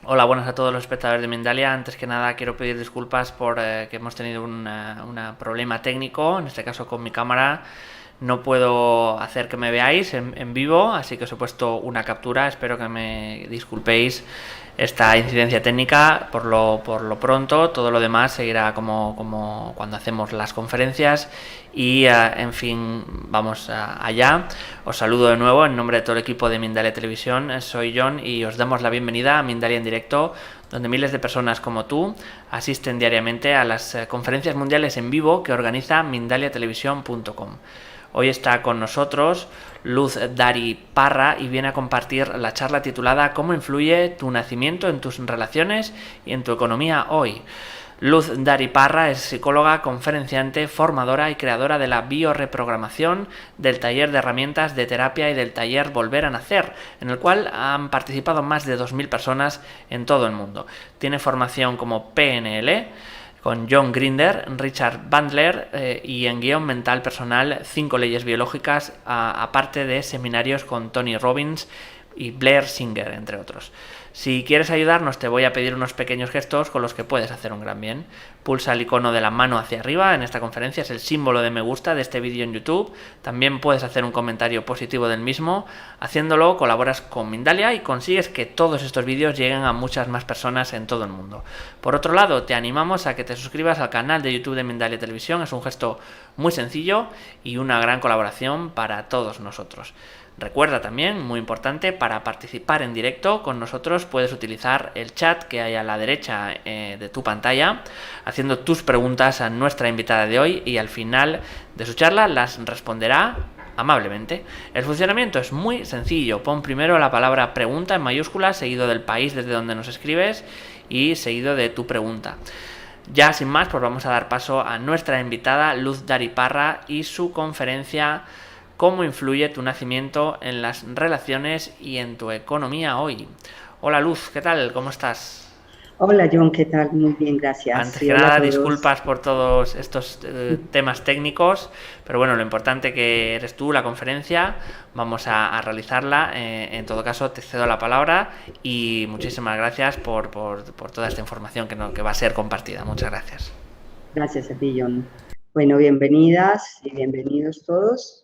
Hola, buenas a todos los espectadores de Mindalia. Antes que nada quiero pedir disculpas por que hemos tenido un problema técnico, en este caso con mi cámara. No puedo hacer que me veáis en vivo, así que os he puesto una captura. Espero que me disculpéis esta incidencia técnica. Por lo pronto, todo lo demás seguirá como cuando hacemos las conferencias. Y en fin, vamos allá. Os saludo de nuevo en nombre de todo el equipo de Mindalia Televisión. Soy John y os damos la bienvenida a Mindalia en directo, donde miles de personas como tú asisten diariamente a las conferencias mundiales en vivo que organiza mindaliatelevisión.com. Hoy está con nosotros Luz Dari Parra y viene a compartir la charla titulada ¿Cómo influye tu nacimiento en tus relaciones y en tu economía hoy? Luz Dari Parra es psicóloga, conferenciante, formadora y creadora de la bioreprogramación, del taller de herramientas de terapia y del taller Volver a Nacer, en el cual han participado más de 2000 personas en todo el mundo. Tiene formación como PNL, con John Grinder, Richard Bandler y en guión mental personal 5 leyes biológicas, aparte de seminarios con Tony Robbins y Blair Singer, entre otros. Si quieres ayudarnos, te voy a pedir unos pequeños gestos con los que puedes hacer un gran bien. Pulsa el icono de la mano hacia arriba en esta conferencia, es el símbolo de me gusta de este vídeo en YouTube. También puedes hacer un comentario positivo del mismo. Haciéndolo colaboras con Mindalia y consigues que todos estos vídeos lleguen a muchas más personas en todo el mundo. Por otro lado, te animamos a que te suscribas al canal de YouTube de Mindalia Televisión. Es un gesto muy sencillo y una gran colaboración para todos nosotros. Recuerda también, muy importante, para participar en directo con nosotros puedes utilizar el chat que hay a la derecha de tu pantalla, haciendo tus preguntas a nuestra invitada de hoy y al final de su charla las responderá amablemente. El funcionamiento es muy sencillo. Pon primero la palabra pregunta en mayúsculas, seguido del país desde donde nos escribes y seguido de tu pregunta. Ya sin más, pues vamos a dar paso a nuestra invitada Luz Dari Parra y su conferencia ¿Cómo influye tu nacimiento en las relaciones y en tu economía hoy? Hola Luz, ¿qué tal? ¿Cómo estás? Hola John, ¿qué tal? Muy bien, gracias. Antes Y que hola a nada, todos. disculpas por todos estos temas técnicos, pero bueno, lo importante que eres tú, la conferencia, vamos a realizarla. En todo caso, te cedo la palabra y muchísimas gracias por toda esta información que va a ser compartida. Muchas gracias. Gracias a ti, John. Bueno, bienvenidas y bienvenidos todos.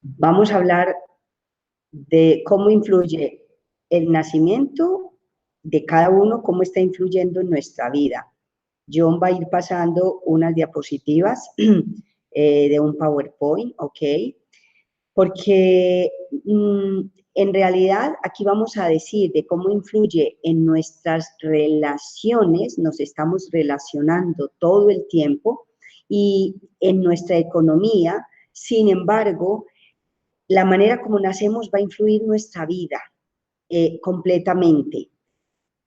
Vamos a hablar de cómo influye el nacimiento de cada uno, cómo está influyendo en nuestra vida. John va a ir pasando unas diapositivas de un PowerPoint, ¿ok? Porque en realidad aquí vamos a decir de cómo influye en nuestras relaciones, nos estamos relacionando todo el tiempo y en nuestra economía. Sin embargo, la manera como nacemos va a influir nuestra vida completamente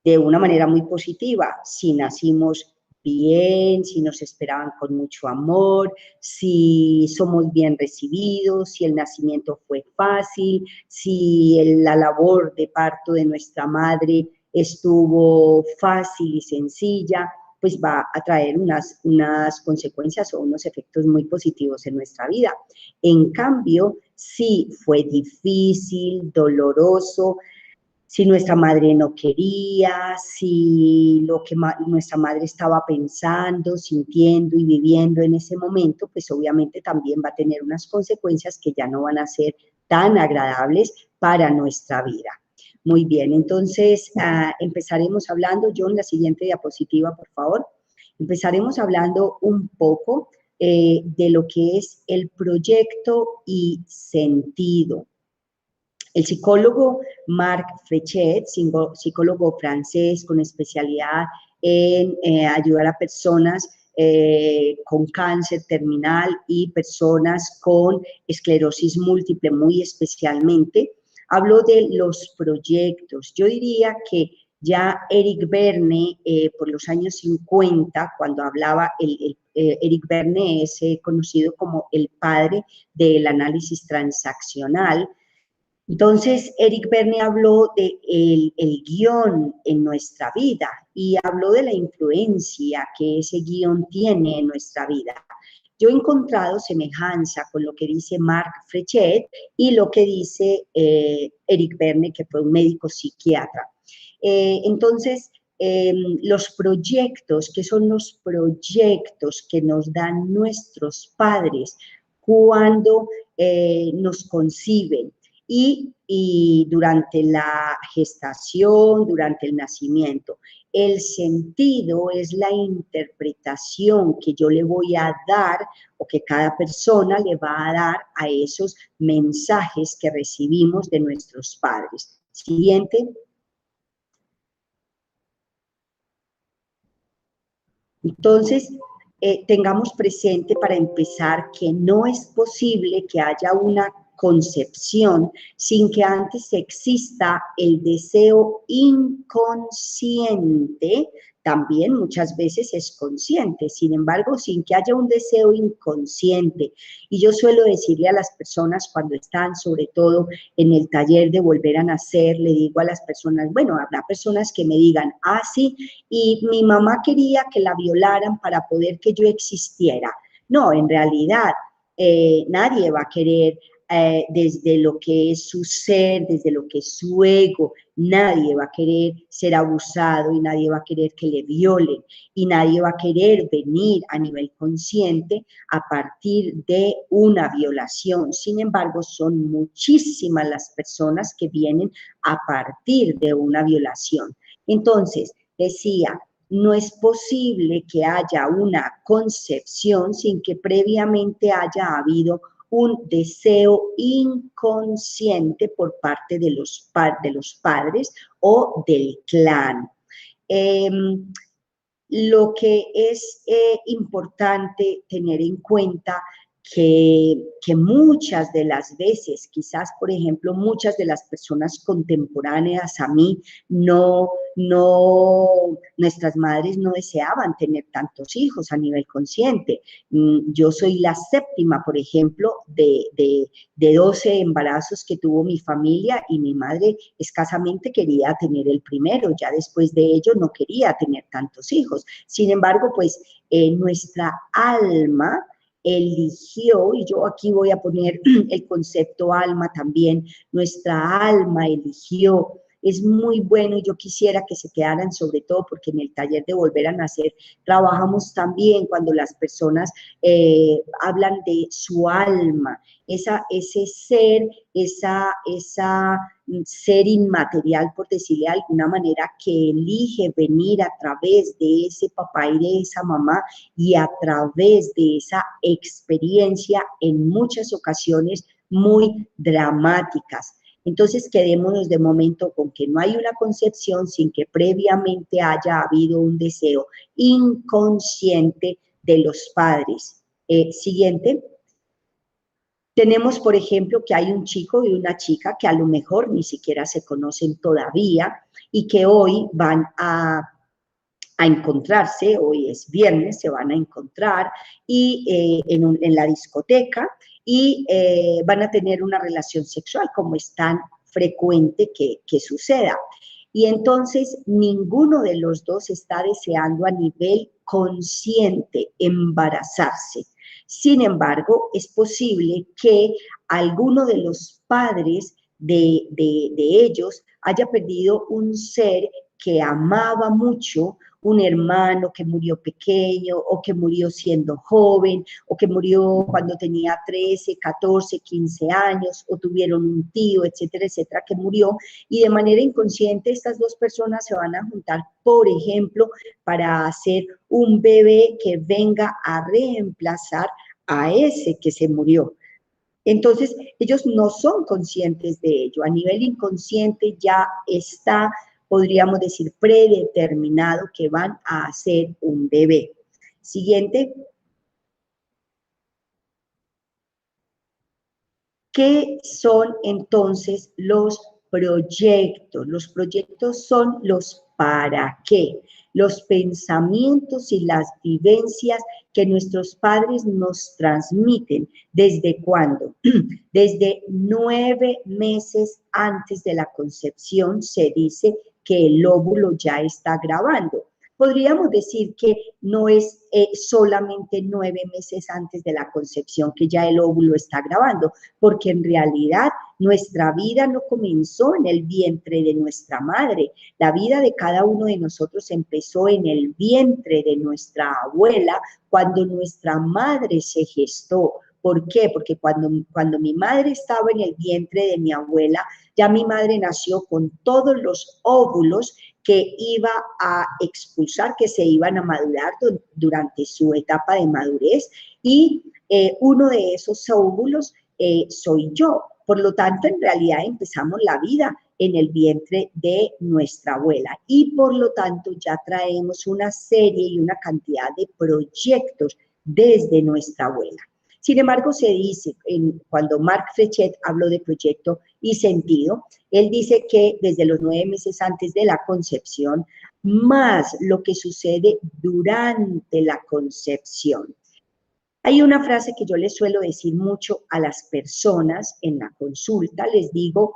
de una manera muy positiva. Si nacimos bien, si nos esperaban con mucho amor, si somos bien recibidos, si el nacimiento fue fácil, si la labor de parto de nuestra madre estuvo fácil y sencilla, pues va a traer unas consecuencias o unos efectos muy positivos en nuestra vida. En cambio, si fue difícil, doloroso, si nuestra madre no quería, si lo que nuestra madre estaba pensando, sintiendo y viviendo en ese momento, pues obviamente también va a tener unas consecuencias que ya no van a ser tan agradables para nuestra vida. Muy bien, entonces empezaremos hablando, John, la siguiente diapositiva, por favor. Empezaremos hablando un poco de lo que es el proyecto y sentido. El psicólogo Marc Frechet, psicólogo francés con especialidad en ayudar a personas con cáncer terminal y personas con esclerosis múltiple muy especialmente, habló de los proyectos. Yo diría que ya Eric Berne, por los años 50, cuando hablaba, Eric Berne es conocido como el padre del análisis transaccional, Entonces, Eric Berne habló de el guión en nuestra vida y habló de la influencia que ese guión tiene en nuestra vida. Yo he encontrado semejanza con lo que dice Marc Frechet y lo que dice Eric Berne, que fue un médico psiquiatra. Entonces, los proyectos, que son los proyectos que nos dan nuestros padres cuando nos conciben y durante la gestación, durante el nacimiento. El sentido es la interpretación que yo le voy a dar o que cada persona le va a dar a esos mensajes que recibimos de nuestros padres. Siguiente. Entonces, tengamos presente para empezar que no es posible que haya una concepción sin que antes exista el deseo inconsciente, también muchas veces es consciente, sin embargo, sin que haya un deseo inconsciente. Y yo suelo decirle a las personas cuando están, sobre todo en el taller de volver a nacer, le digo a las personas, bueno, habrá personas que me digan, ah, sí, y mi mamá quería que la violaran para poder que yo existiera. No, en realidad nadie va a querer desde lo que es su ser, desde lo que es su ego, nadie va a querer ser abusado y nadie va a querer que le violen y nadie va a querer venir a nivel consciente a partir de una violación. Sin embargo, son muchísimas las personas que vienen a partir de una violación. Entonces, decía, no es posible que haya una concepción sin que previamente haya habido un deseo inconsciente por parte de los padres o del clan. Lo que es importante tener en cuenta que muchas de las veces, quizás por ejemplo, muchas de las personas contemporáneas a mí, nuestras madres no deseaban tener tantos hijos a nivel consciente. Yo soy la séptima, por ejemplo, de 12 embarazos que tuvo mi familia y mi madre escasamente quería tener el primero, ya después de ello no quería tener tantos hijos. Sin embargo, pues nuestra alma eligió, y yo aquí voy a poner el concepto alma también, nuestra alma eligió. Es muy bueno y yo quisiera que se quedaran sobre todo porque en el taller de Volver a Nacer trabajamos también cuando las personas hablan de su alma, ese ser, esa ser inmaterial, por decirle de alguna manera, que elige venir a través de ese papá y de esa mamá y a través de esa experiencia en muchas ocasiones muy dramáticas. Entonces quedémonos de momento con que no hay una concepción sin que previamente haya habido un deseo inconsciente de los padres. Siguiente. Tenemos, por ejemplo, que hay un chico y una chica que a lo mejor ni siquiera se conocen todavía y que hoy van a encontrarse, hoy es viernes, se van a encontrar y en la discoteca y van a tener una relación sexual como es tan frecuente que suceda. Y entonces ninguno de los dos está deseando a nivel consciente embarazarse. Sin embargo, es posible que alguno de los padres de ellos haya perdido un ser que amaba mucho, un hermano que murió pequeño o que murió siendo joven o que murió cuando tenía 13, 14, 15 años o tuvieron un tío, etcétera, etcétera, que murió y de manera inconsciente estas dos personas se van a juntar, por ejemplo, para hacer un bebé que venga a reemplazar a ese que se murió. Entonces, ellos no son conscientes de ello. A nivel inconsciente ya está, podríamos decir, predeterminado que van a hacer un bebé. Siguiente. ¿Qué son entonces los proyectos? Los proyectos son los para qué. los pensamientos y las vivencias que nuestros padres nos transmiten. ¿Desde cuándo? Desde 9 meses antes de la concepción se dice que el óvulo ya está grabando. Podríamos decir que no es solamente 9 meses antes de la concepción que ya el óvulo está grabando, porque en realidad nuestra vida no comenzó en el vientre de nuestra madre. La vida de cada uno de nosotros empezó en el vientre de nuestra abuela cuando nuestra madre se gestó. ¿Por qué? Porque cuando mi madre estaba en el vientre de mi abuela, ya mi madre nació con todos los óvulos que iba a expulsar, que se iban a madurar durante su etapa de madurez, y uno de esos óvulos soy yo. Por lo tanto, en realidad empezamos la vida en el vientre de nuestra abuela y por lo tanto ya traemos una serie y una cantidad de proyectos desde nuestra abuela. Sin embargo, se dice, cuando Marc Frechet habló de proyecto y sentido, él dice que desde los 9 meses antes de la concepción, más lo que sucede durante la concepción. Hay una frase que yo les suelo decir mucho a las personas en la consulta, les digo,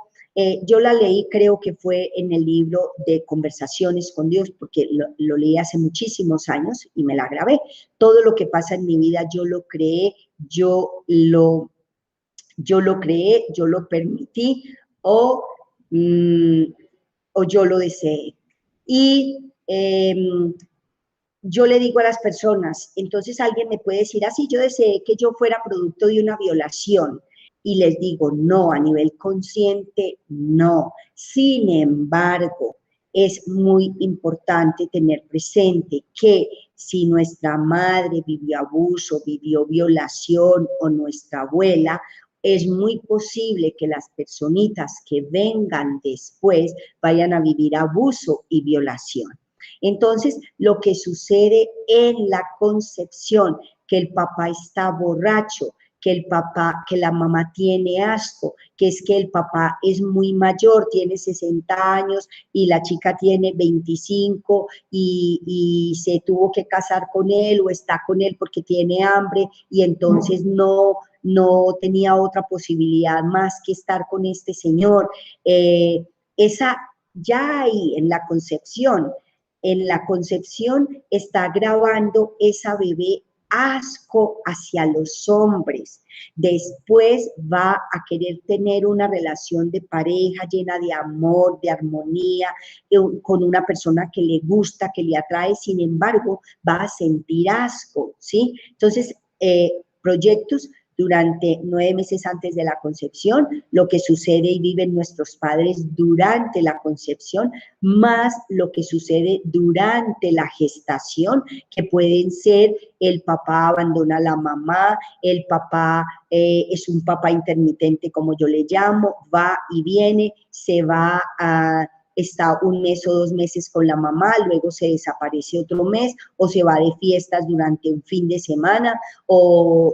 yo la leí, creo que fue en el libro de Conversaciones con Dios, porque lo leí hace muchísimos años y me la grabé. Todo lo que pasa en mi vida yo lo creé, yo lo permití o, o yo lo deseé. Y yo le digo a las personas, entonces alguien me puede decir, así yo deseé que yo fuera producto de una violación. Y les digo, no, a nivel consciente, no. Sin embargo, es muy importante tener presente que si nuestra madre vivió abuso, vivió violación o nuestra abuela, es muy posible que las personitas que vengan después vayan a vivir abuso y violación. Entonces, lo que sucede en la concepción, que el papá está borracho, que la mamá tiene asco, que es que el papá es muy mayor, tiene 60 años y la chica tiene 25 y se tuvo que casar con él o está con él porque tiene hambre y entonces no tenía otra posibilidad más que estar con este señor. Esa ya ahí en la concepción está grabando esa bebé asco hacia los hombres. Después va a querer tener una relación de pareja llena de amor, de armonía, con una persona que le gusta, que le atrae, sin embargo, va a sentir asco, ¿sí? Entonces, proyectos durante 9 meses antes de la concepción, lo que sucede y viven nuestros padres durante la concepción, más lo que sucede durante la gestación, que pueden ser el papá abandona a la mamá, el papá es un papá intermitente, como yo le llamo, va y viene, se va a está 1 mes o 2 meses con la mamá, luego se desaparece otro mes o se va de fiestas durante un fin de semana o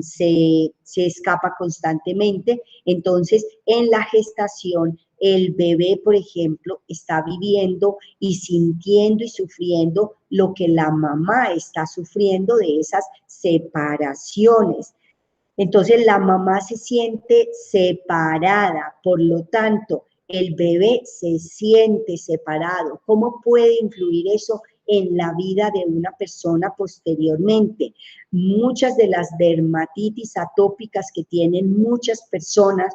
se escapa constantemente. Entonces, en la gestación, el bebé, por ejemplo, está viviendo y sintiendo y sufriendo lo que la mamá está sufriendo de esas separaciones. Entonces, la mamá se siente separada, por lo tanto, el bebé se siente separado. ¿Cómo puede influir eso en la vida de una persona posteriormente? Muchas de las dermatitis atópicas que tienen muchas personas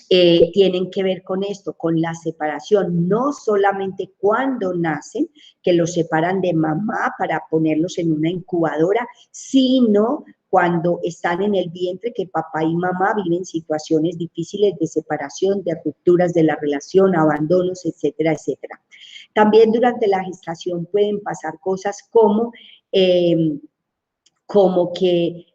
tienen que ver con esto, con la separación, no solamente cuando nacen, que los separan de mamá para ponerlos en una incubadora, sino cuando están en el vientre, que papá y mamá viven situaciones difíciles de separación, de rupturas de la relación, abandonos, etcétera, etcétera. También durante la gestación pueden pasar cosas como que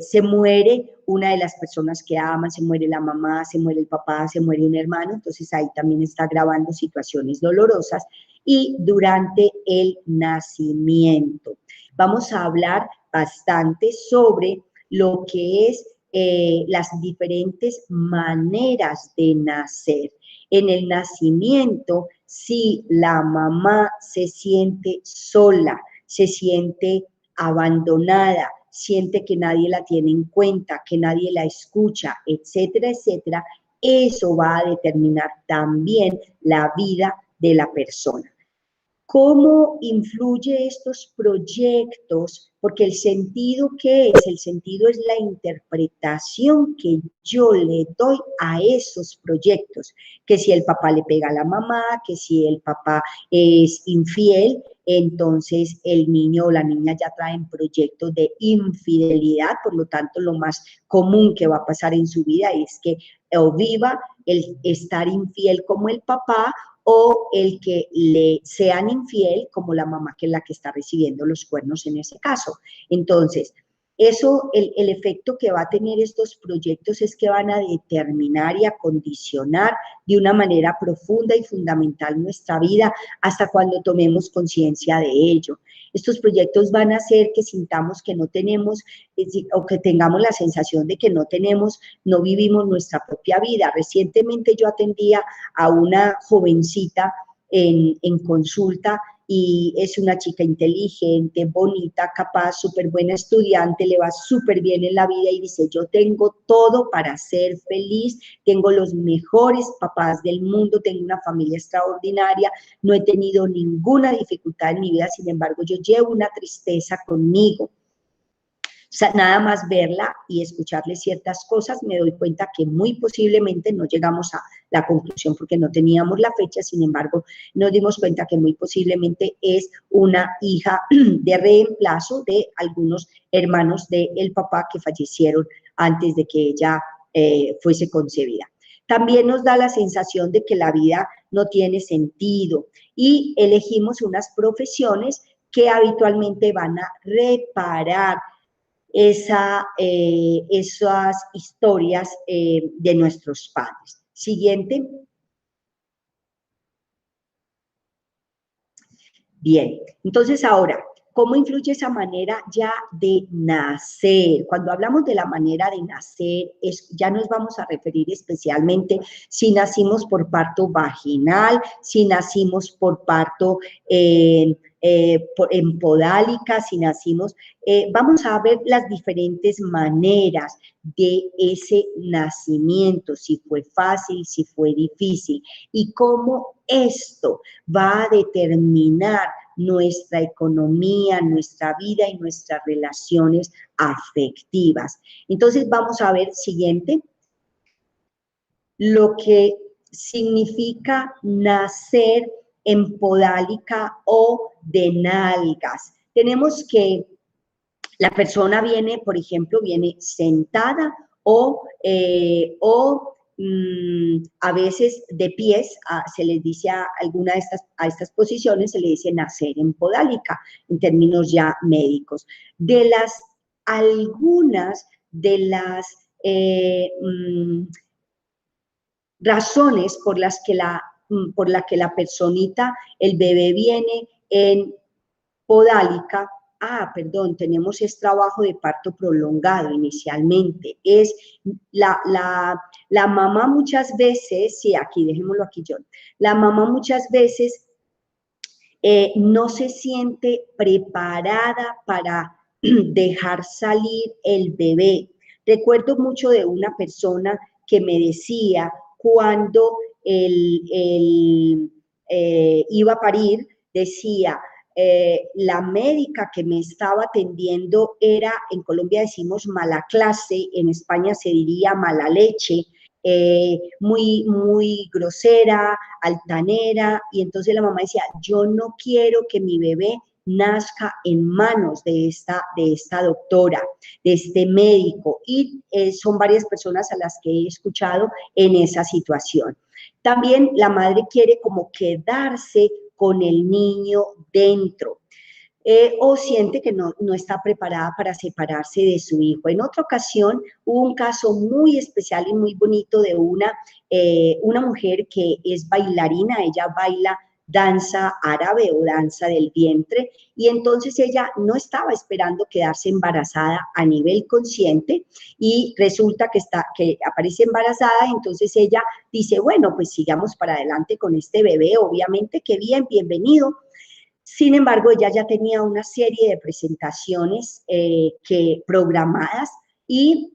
se muere una de las personas que aman, se muere la mamá, se muere el papá, se muere un hermano, entonces ahí también está grabando situaciones dolorosas. Y durante el nacimiento vamos a hablar bastante sobre lo que es las diferentes maneras de nacer. En el nacimiento, si la mamá se siente sola, se siente abandonada, siente que nadie la tiene en cuenta, que nadie la escucha, etcétera, etcétera, eso va a determinar también la vida de la persona. ¿Cómo influye estos proyectos? Porque el sentido, ¿qué es? El sentido es la interpretación que yo le doy a esos proyectos, que si el papá le pega a la mamá, que si el papá es infiel, entonces el niño o la niña ya traen proyectos de infidelidad, por lo tanto lo más común que va a pasar en su vida es que o viva el estar infiel como el papá, o el que le sean infiel como la mamá, que es la que está recibiendo los cuernos en ese caso. Entonces, eso, el efecto que va a tener estos proyectos es que van a determinar y a condicionar de una manera profunda y fundamental nuestra vida hasta cuando tomemos conciencia de ello. Estos proyectos van a hacer que sintamos que no tenemos o que tengamos la sensación de que no tenemos, no vivimos nuestra propia vida. Recientemente yo atendía a una jovencita en consulta y es una chica inteligente, bonita, capaz, súper buena estudiante, le va súper bien en la vida y dice, yo tengo todo para ser feliz, tengo los mejores papás del mundo, tengo una familia extraordinaria, no he tenido ninguna dificultad en mi vida, sin embargo, yo llevo una tristeza conmigo. O sea, nada más verla y escucharle ciertas cosas, me doy cuenta que muy posiblemente no llegamos a la conclusión porque no teníamos la fecha, sin embargo, nos dimos cuenta que muy posiblemente es una hija de reemplazo de algunos hermanos del papá que fallecieron antes de que ella fuese concebida. También nos da la sensación de que la vida no tiene sentido y elegimos unas profesiones que habitualmente van a reparar esas historias de nuestros padres. Siguiente. Bien, entonces ahora, ¿cómo influye esa manera ya de nacer? Cuando hablamos de la manera de nacer, ya nos vamos a referir especialmente si nacimos por parto vaginal, si nacimos por parto en podálica, si nacimos, vamos a ver las diferentes maneras de ese nacimiento, si fue fácil, si fue difícil, y cómo esto va a determinar nuestra economía, nuestra vida y nuestras relaciones afectivas. Entonces vamos a ver siguiente, lo que significa nacer en podálica o de nalgas. Tenemos que la persona viene, por ejemplo, viene sentada o a veces de pies, se les dice a alguna de estas posiciones, se le dice nacer en podálica, en términos ya médicos. Algunas de las razones por la que la personita, el bebé viene en podálica, perdón, tenemos trabajo de parto prolongado inicialmente, es la mamá muchas veces, sí, aquí, dejémoslo aquí John, la mamá muchas veces no se siente preparada para dejar salir el bebé. Recuerdo mucho de una persona que me decía cuando iba a parir, decía, la médica que me estaba atendiendo era, en Colombia decimos mala clase, en España se diría mala leche, muy grosera, altanera, y entonces la mamá decía, yo no quiero que mi bebé nazca en manos de esta doctora, de este médico, y son varias personas a las que he escuchado en esa situación. También la madre quiere como quedarse con el niño dentro, o siente que no está preparada para separarse de su hijo. En otra ocasión hubo un caso muy especial y muy bonito de una mujer que es bailarina, ella baila danza árabe o danza del vientre, y entonces ella no estaba esperando quedarse embarazada a nivel consciente, y resulta que aparece embarazada. Entonces ella dice, bueno, pues sigamos para adelante con este bebé, obviamente que bien, bienvenido. Sin embargo, ella ya tenía una serie de presentaciones programadas, y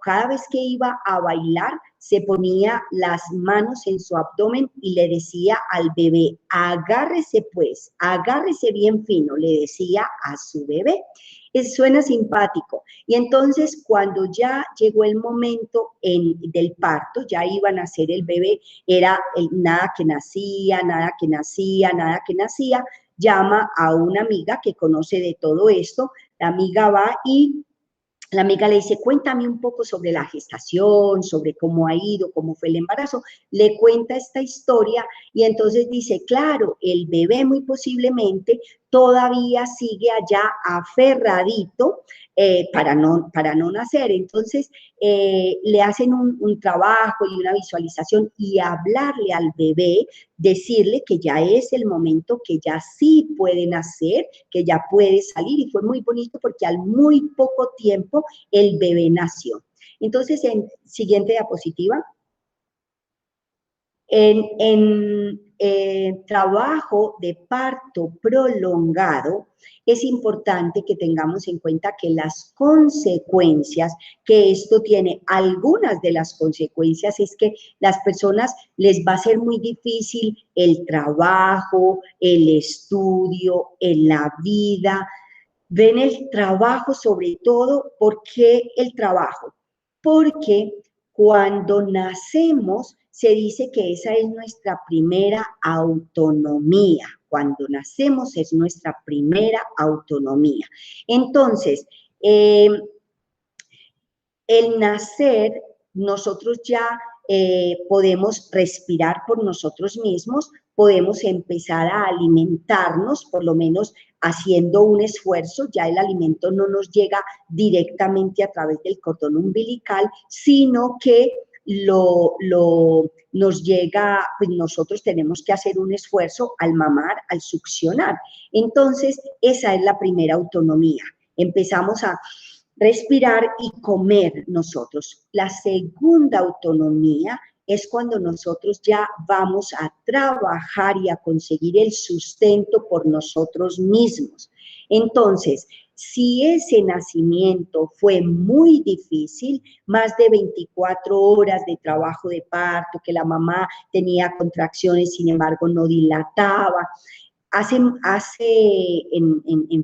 cada vez que iba a bailar se ponía las manos en su abdomen y le decía al bebé, agárrese pues, agárrese bien fino, le decía a su bebé. Suena simpático. Y entonces cuando ya llegó el momento del parto, ya iban a nacer el bebé, era nada que nacía, nada que nacía, nada que nacía. Llama a una amiga que conoce de todo esto, la amiga va y la amiga le dice, cuéntame un poco sobre la gestación, sobre cómo ha ido, cómo fue el embarazo. Le cuenta esta historia, y entonces dice, claro, el bebé muy posiblemente todavía sigue allá aferradito para no nacer. Entonces le hacen un trabajo y una visualización, y hablarle al bebé, decirle que ya es el momento, que ya sí puede nacer, que ya puede salir. Y fue muy bonito porque al muy poco tiempo el bebé nació. Entonces, en siguiente diapositiva, en trabajo de parto prolongado, es importante que tengamos en cuenta que las consecuencias que esto tiene, algunas de las consecuencias es que las personas les va a ser muy difícil el trabajo, el estudio, en la vida. Ven el trabajo sobre todo. ¿Por qué el trabajo? Porque cuando nacemos se dice que esa es nuestra primera autonomía. Cuando nacemos es nuestra primera autonomía. Entonces, el nacer, nosotros ya podemos respirar por nosotros mismos, podemos empezar a alimentarnos, por lo menos haciendo un esfuerzo. Ya el alimento no nos llega directamente a través del cordón umbilical, sino que nos llega, pues nosotros tenemos que hacer un esfuerzo al mamar, al succionar. Entonces, esa es la primera autonomía. Empezamos a respirar y comer nosotros. La segunda autonomía es cuando nosotros ya vamos a trabajar y a conseguir el sustento por nosotros mismos. Entonces, si ese nacimiento fue muy difícil, más de 24 horas de trabajo de parto, que la mamá tenía contracciones, sin embargo no dilataba, en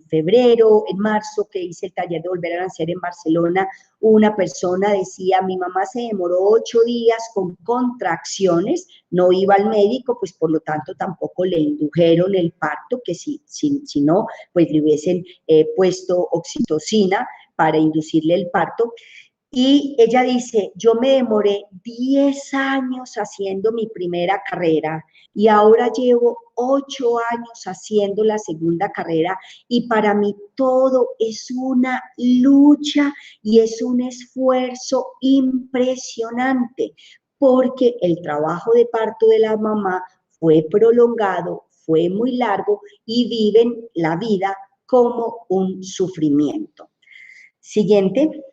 febrero, en marzo, que hice el taller de Volver a Nacer en Barcelona, una persona decía, mi mamá se demoró 8 días con contracciones, no iba al médico, pues por lo tanto tampoco le indujeron el parto, que si no, pues le hubiesen puesto oxitocina para inducirle el parto. Y ella dice, yo me demoré 10 años haciendo mi primera carrera, y ahora llevo 8 años haciendo la segunda carrera, y para mí todo es una lucha y es un esfuerzo impresionante, porque el trabajo de parto de la mamá fue prolongado, fue muy largo, y viven la vida como un sufrimiento. Siguiente.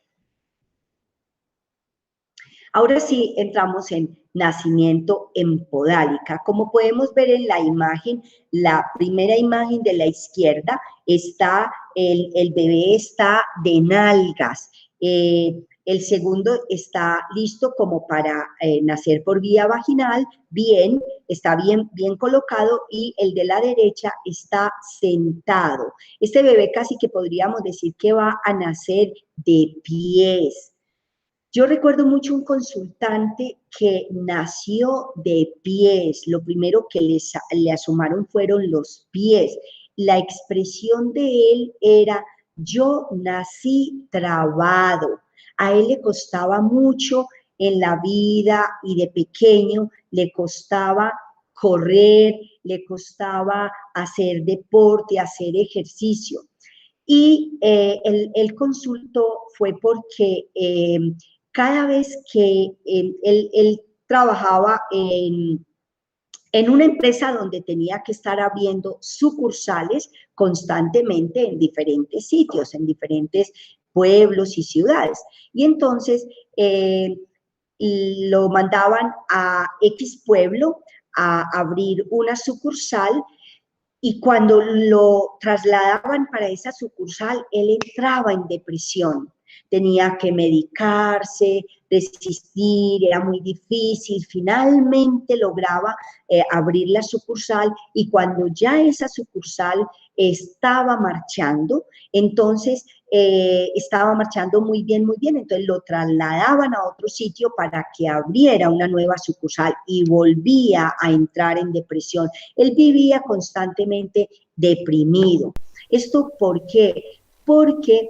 Ahora sí entramos en nacimiento en podálica. Como podemos ver en la imagen, la primera imagen de la izquierda, está el bebé está de nalgas. El segundo está listo como para nacer por vía vaginal, bien, está bien colocado, y el de la derecha está sentado. Este bebé casi que podríamos decir que va a nacer de pies. Yo recuerdo mucho un consultante que nació de pies. Lo primero que le asomaron fueron los pies. La expresión de él era, yo nací trabado. A él le costaba mucho en la vida, y de pequeño le costaba correr, le costaba hacer deporte, hacer ejercicio. Y el consultó fue porque cada vez que él trabajaba en una empresa donde tenía que estar abriendo sucursales constantemente en diferentes sitios, en diferentes pueblos y ciudades. Y entonces lo mandaban a X pueblo a abrir una sucursal, y cuando lo trasladaban para esa sucursal, él entraba en depresión. Tenía que medicarse, resistir, era muy difícil. Finalmente lograba abrir la sucursal, y cuando ya esa sucursal estaba marchando, entonces estaba marchando muy bien, entonces lo trasladaban a otro sitio para que abriera una nueva sucursal, y volvía a entrar en depresión. Él vivía constantemente deprimido. ¿Esto por qué? Porque,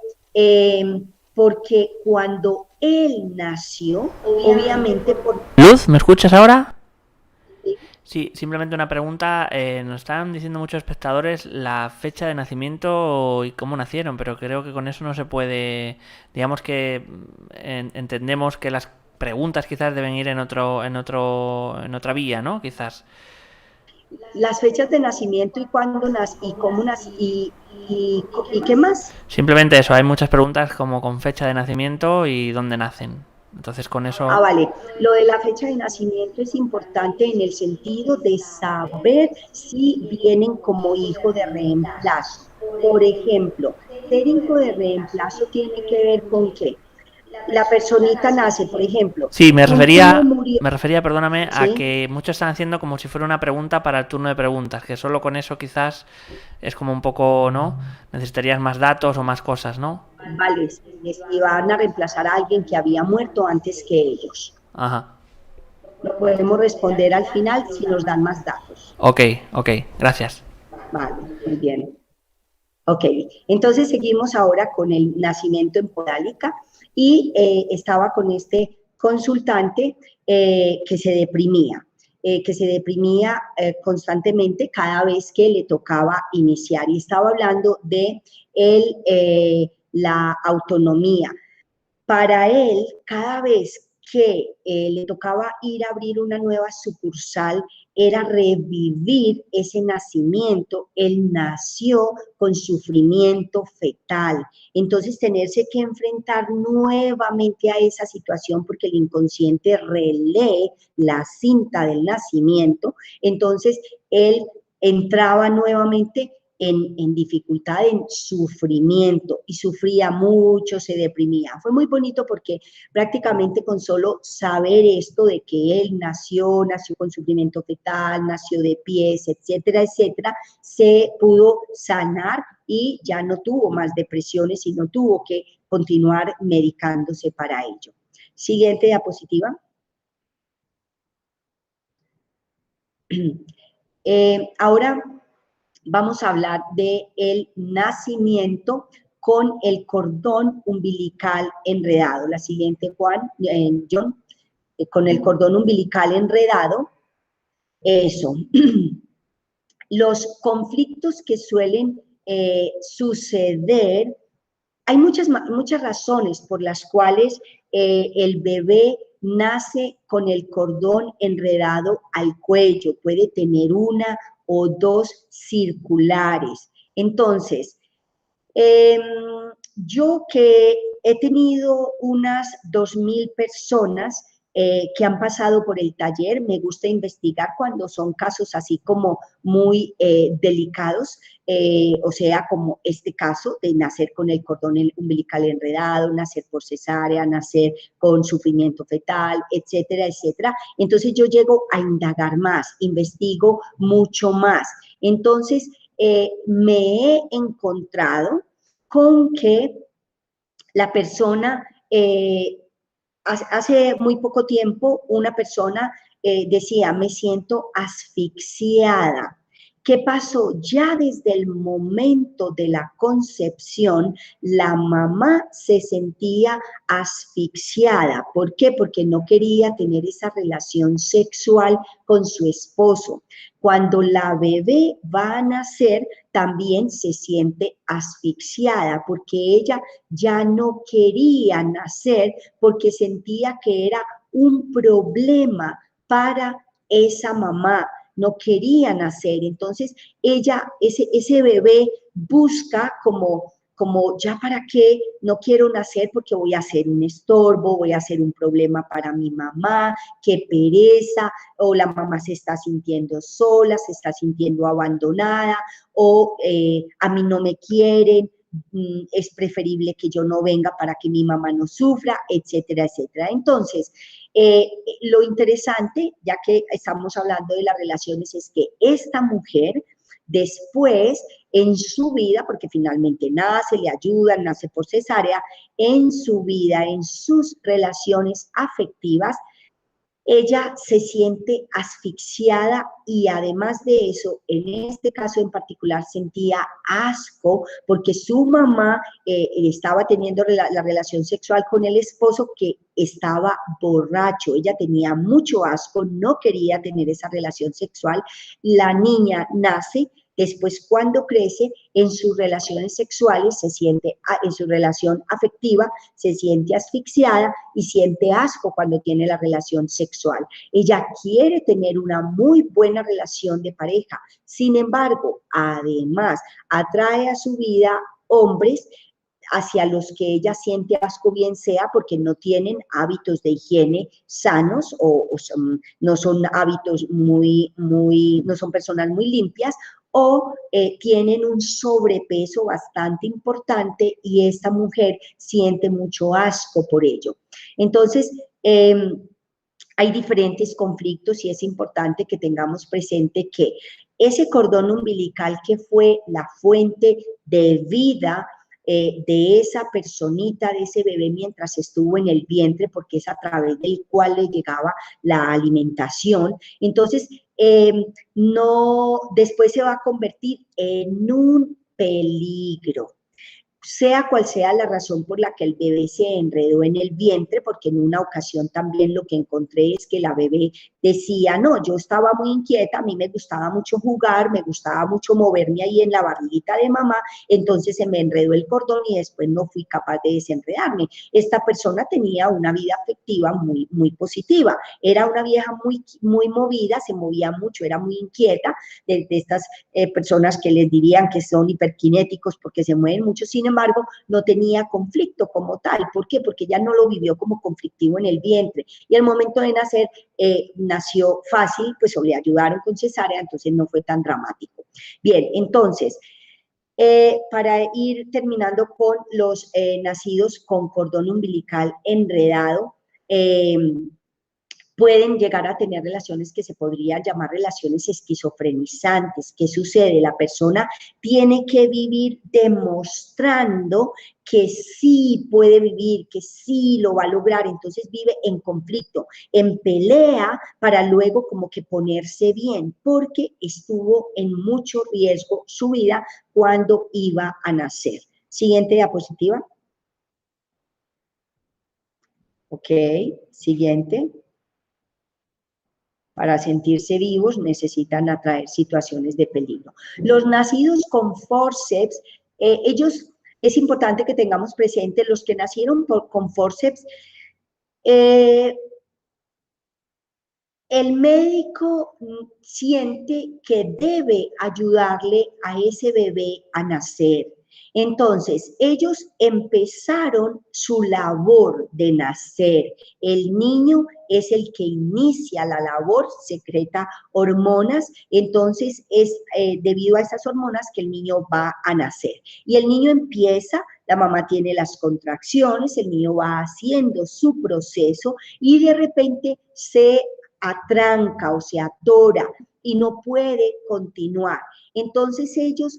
porque cuando él nació, obviamente por... Luz, ¿me escuchas ahora? Sí, simplemente una pregunta. Nos están diciendo muchos espectadores la fecha de nacimiento y cómo nacieron, pero creo que con eso no se puede. Digamos que entendemos que las preguntas quizás deben ir en otra vía, ¿no? Quizás. Las fechas de nacimiento y cuándo nací y cómo nací y qué más. Simplemente eso. Hay muchas preguntas como con fecha de nacimiento y dónde nacen. Entonces con Ah, eso. vale. Lo de la fecha de nacimiento es importante en el sentido de saber si vienen como hijo de reemplazo. Por ejemplo, ser hijo de reemplazo tiene que ver con qué. La personita nace, por ejemplo, Sí, uno murió, me refería, perdóname, a ¿sí? que muchos están haciendo como si fuera una pregunta para el turno de preguntas, que solo con eso quizás es como un poco, ¿no? Necesitarías más datos o más cosas, ¿no? Vale, si van a reemplazar a alguien que había muerto antes que ellos. Ajá. Lo podemos responder al final si nos dan más datos. Ok, ok, gracias. Vale, muy bien. Ok, entonces seguimos ahora con el nacimiento en Podálica, y estaba con este consultante que se deprimía constantemente cada vez que le tocaba iniciar, y estaba hablando de la autonomía. Para él, cada vez que le tocaba ir a abrir una nueva sucursal, era revivir ese nacimiento. Él nació con sufrimiento fetal. Entonces, tenerse que enfrentar nuevamente a esa situación, porque el inconsciente relee la cinta del nacimiento, entonces él entraba nuevamente dificultad, en sufrimiento, y sufría mucho, se deprimía. Fue muy bonito porque prácticamente con solo saber esto de que él nació con sufrimiento fetal, nació de pies, etcétera, etcétera, se pudo sanar y ya no tuvo más depresiones y no tuvo que continuar medicándose para ello. Siguiente diapositiva. Ahora vamos a hablar del nacimiento con el cordón umbilical enredado. La siguiente, John, con el cordón umbilical enredado, eso. Los conflictos que suelen suceder, hay muchas razones por las cuales el bebé nace con el cordón enredado al cuello. Puede tener una o dos circulares. Entonces, eh, yo que he tenido unas 2000 personas que han pasado por el taller, me gusta investigar cuando son casos así como muy delicados, o sea, como este caso de nacer con el cordón umbilical enredado, nacer por cesárea, nacer con sufrimiento fetal, etcétera, etcétera. Entonces yo llego a indagar más, investigo mucho más. Entonces me he encontrado con que la persona, hace muy poco tiempo, una persona decía, me siento asfixiada. ¿Qué pasó? Ya desde el momento de la concepción, la mamá se sentía asfixiada. ¿Por qué? Porque no quería tener esa relación sexual con su esposo. Cuando la bebé va a nacer, también se siente asfixiada, porque ella ya no quería nacer, porque sentía que era un problema para esa mamá. no quería nacer. Entonces, ella, ese bebé busca como ya para qué, no quiero nacer porque voy a ser un estorbo, voy a ser un problema para mi mamá, qué pereza, o la mamá se está sintiendo sola, se está sintiendo abandonada, o a mí no me quieren, es preferible que yo no venga para que mi mamá no sufra, etcétera, etcétera. Entonces, lo interesante, ya que estamos hablando de las relaciones, es que esta mujer después en su vida, porque finalmente nace, le ayudan, nace por cesárea, en su vida, en sus relaciones afectivas, ella se siente asfixiada y además de eso, en este caso en particular, sentía asco porque su mamá estaba teniendo la relación sexual con el esposo que estaba borracho. Ella tenía mucho asco, no quería tener esa relación sexual. La niña nace. Después, cuando crece, en sus relaciones sexuales se siente, en su relación afectiva, se siente asfixiada y siente asco cuando tiene la relación sexual. Ella quiere tener una muy buena relación de pareja. Sin embargo, además, atrae a su vida hombres hacia los que ella siente asco, bien sea porque no tienen hábitos de higiene sanos no son hábitos no son personas muy limpias, o tienen un sobrepeso bastante importante y esta mujer siente mucho asco por ello. Entonces, hay diferentes conflictos y es importante que tengamos presente que ese cordón umbilical que fue la fuente de vida de esa personita, de ese bebé mientras estuvo en el vientre, porque es a través del cual le llegaba la alimentación. Entonces, no, después se va a convertir en un peligro, sea cual sea la razón por la que el bebé se enredó en el vientre, porque en una ocasión también lo que encontré es que la bebé decía, no, yo estaba muy inquieta, a mí me gustaba mucho jugar, me gustaba mucho moverme ahí en la barriguita de mamá, entonces se me enredó el cordón y después no fui capaz de desenredarme. Esta persona tenía una vida afectiva muy, muy positiva, era una vieja muy, muy movida, se movía mucho, era muy inquieta, de estas personas que les dirían que son hiperkinéticos porque se mueven mucho. Sin embargo, no tenía conflicto como tal. ¿Por qué? Porque ella no lo vivió como conflictivo en el vientre. Y al momento de nacer, nació fácil, pues o le ayudaron con cesárea, entonces no fue tan dramático. Bien, entonces, para ir terminando con los nacidos con cordón umbilical enredado, pueden llegar a tener relaciones que se podrían llamar relaciones esquizofrenizantes. ¿Qué sucede? La persona tiene que vivir demostrando que sí puede vivir, que sí lo va a lograr, entonces vive en conflicto, en pelea, para luego como que ponerse bien, porque estuvo en mucho riesgo su vida cuando iba a nacer. Siguiente diapositiva. Ok, siguiente. Para sentirse vivos necesitan atraer situaciones de peligro. Los nacidos con forceps, ellos, es importante que tengamos presente, los que nacieron con forceps, el médico siente que debe ayudarle a ese bebé a nacer. Entonces, ellos empezaron su labor de nacer. El niño es el que inicia la labor, secreta hormonas, entonces es debido a esas hormonas que el niño va a nacer. Y el niño empieza, la mamá tiene las contracciones, el niño va haciendo su proceso y de repente se atranca o se atora y no puede continuar. Entonces ellos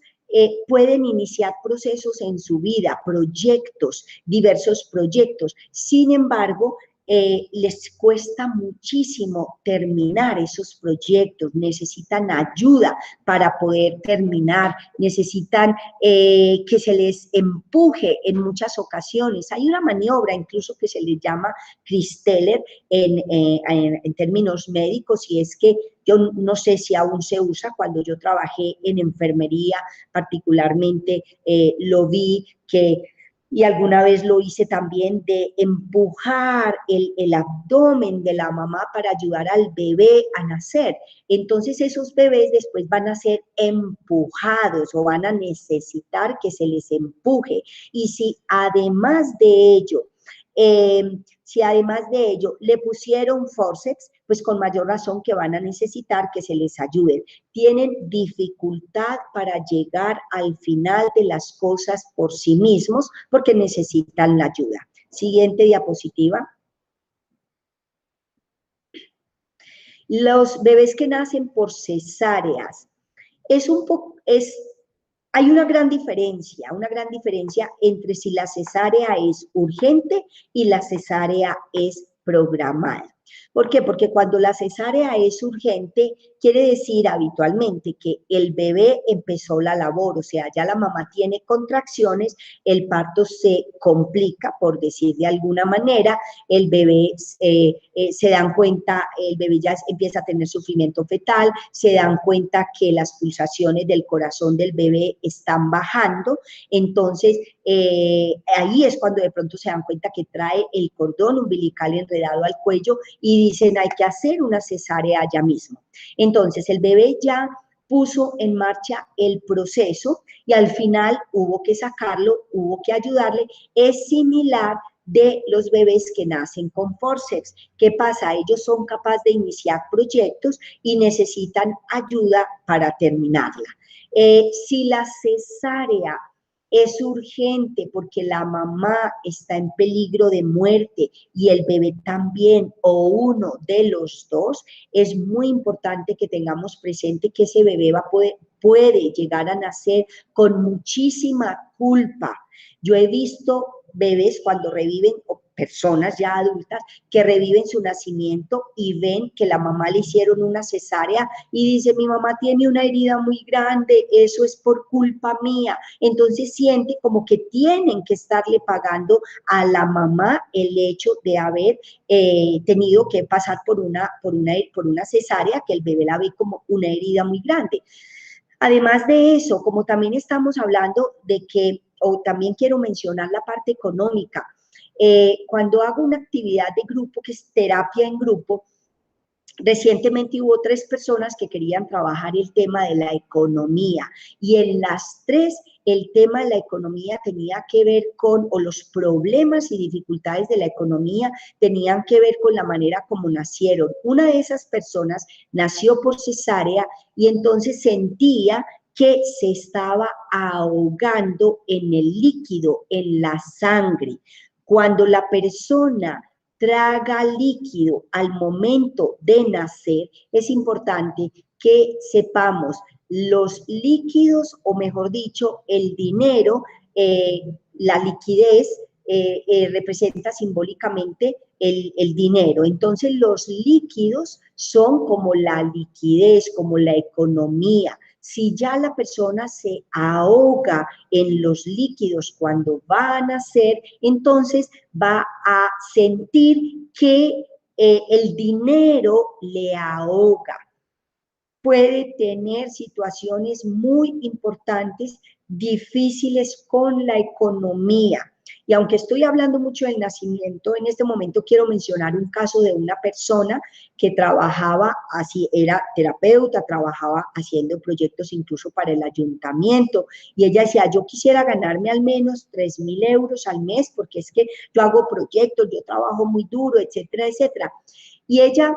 pueden iniciar procesos en su vida, proyectos, diversos proyectos. Sin embargo, les cuesta muchísimo terminar esos proyectos, necesitan ayuda para poder terminar, necesitan que se les empuje en muchas ocasiones. Hay una maniobra incluso que se le llama Christeller en términos médicos, y es que yo no sé si aún se usa. Cuando yo trabajé en enfermería particularmente, lo vi, que y alguna vez lo hice también de empujar el abdomen de la mamá para ayudar al bebé a nacer. Entonces esos bebés después van a ser empujados o van a necesitar que se les empuje. Y eh, si además de ello le pusieron forceps, pues con mayor razón que van a necesitar que se les ayude. Tienen dificultad para llegar al final de las cosas por sí mismos porque necesitan la ayuda. Siguiente diapositiva. Los bebés que nacen por cesáreas, hay una gran diferencia entre si la cesárea es urgente y la cesárea es programada. ¿Por qué? Porque cuando la cesárea es urgente, quiere decir habitualmente que el bebé empezó la labor, o sea, ya la mamá tiene contracciones, el parto se complica, por decir de alguna manera, el bebé se dan cuenta, el bebé ya empieza a tener sufrimiento fetal, se dan cuenta que las pulsaciones del corazón del bebé están bajando, entonces ahí es cuando de pronto se dan cuenta que trae el cordón umbilical enredado al cuello y dicen hay que hacer una cesárea ya mismo. Entonces el bebé ya puso en marcha el proceso y al final hubo que sacarlo, hubo que ayudarle, es similar de los bebés que nacen con forceps. ¿Qué pasa? Ellos son capaces de iniciar proyectos y necesitan ayuda para terminarla. Si la cesárea es urgente porque la mamá está en peligro de muerte y el bebé también o uno de los dos, es muy importante que tengamos presente que ese bebé puede llegar a nacer con muchísima culpa. Yo he visto bebés cuando reviven, o personas ya adultas, que reviven su nacimiento y ven que la mamá le hicieron una cesárea y dice, mi mamá tiene una herida muy grande, eso es por culpa mía. Entonces siente como que tienen que estarle pagando a la mamá el hecho de haber tenido que pasar por una cesárea, que el bebé la ve como una herida muy grande. Además de eso, como también estamos hablando de que, o también quiero mencionar la parte económica, cuando hago una actividad de grupo, que es terapia en grupo, recientemente hubo 3 personas que querían trabajar el tema de la economía y en las 3 el tema de la economía tenía que ver con, o los problemas y dificultades de la economía tenían que ver con la manera como nacieron. Una de esas personas nació por cesárea y entonces sentía que se estaba ahogando en el líquido, en la sangre. Cuando la persona traga líquido al momento de nacer, es importante que sepamos los líquidos, o mejor dicho, el dinero, la liquidez, representa simbólicamente el dinero. Entonces, los líquidos son como la liquidez, como la economía. Si ya la persona se ahoga en los líquidos cuando va a nacer, entonces va a sentir que el dinero le ahoga. Puede tener situaciones muy importantes, difíciles con la economía. Y aunque estoy hablando mucho del nacimiento, en este momento quiero mencionar un caso de una persona que trabajaba así, era terapeuta, trabajaba haciendo proyectos incluso para el ayuntamiento, y ella decía, yo quisiera ganarme al menos 3.000 euros al mes, porque es que yo hago proyectos, yo trabajo muy duro, etcétera, etcétera. Y ella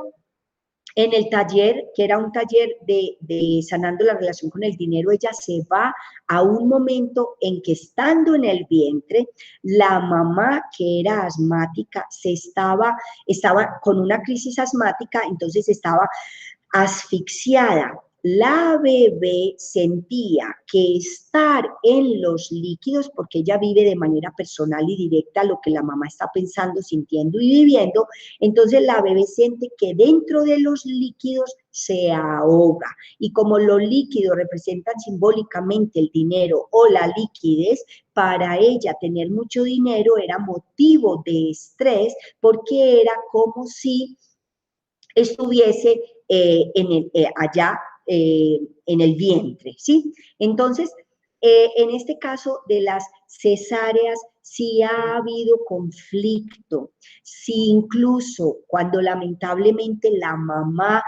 en el taller, que era un taller de sanando la relación con el dinero, ella se va a un momento en que estando en el vientre, la mamá que era asmática estaba con una crisis asmática, entonces estaba asfixiada. La bebé sentía que estar en los líquidos, porque ella vive de manera personal y directa lo que la mamá está pensando, sintiendo y viviendo, entonces la bebé siente que dentro de los líquidos se ahoga. Y como los líquidos representan simbólicamente el dinero o la liquidez, para ella tener mucho dinero era motivo de estrés, porque era como si estuviese allá en el vientre, ¿sí? Entonces, En este caso de las cesáreas, sí ha habido conflicto, sí incluso cuando lamentablemente la mamá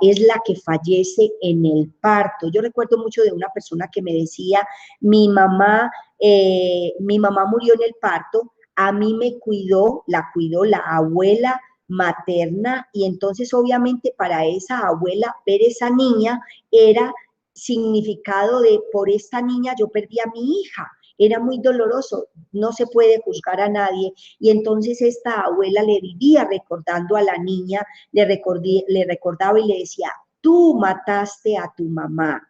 es la que fallece en el parto. Yo recuerdo mucho de una persona que me decía, mi mamá murió en el parto, a mí me cuidó, la cuidó la abuela materna, y entonces obviamente para esa abuela ver esa niña era significado de por esta niña yo perdí a mi hija. Era muy doloroso, no se puede juzgar a nadie, y entonces esta abuela le vivía recordando a la niña, le recordaba y le decía, tú mataste a tu mamá.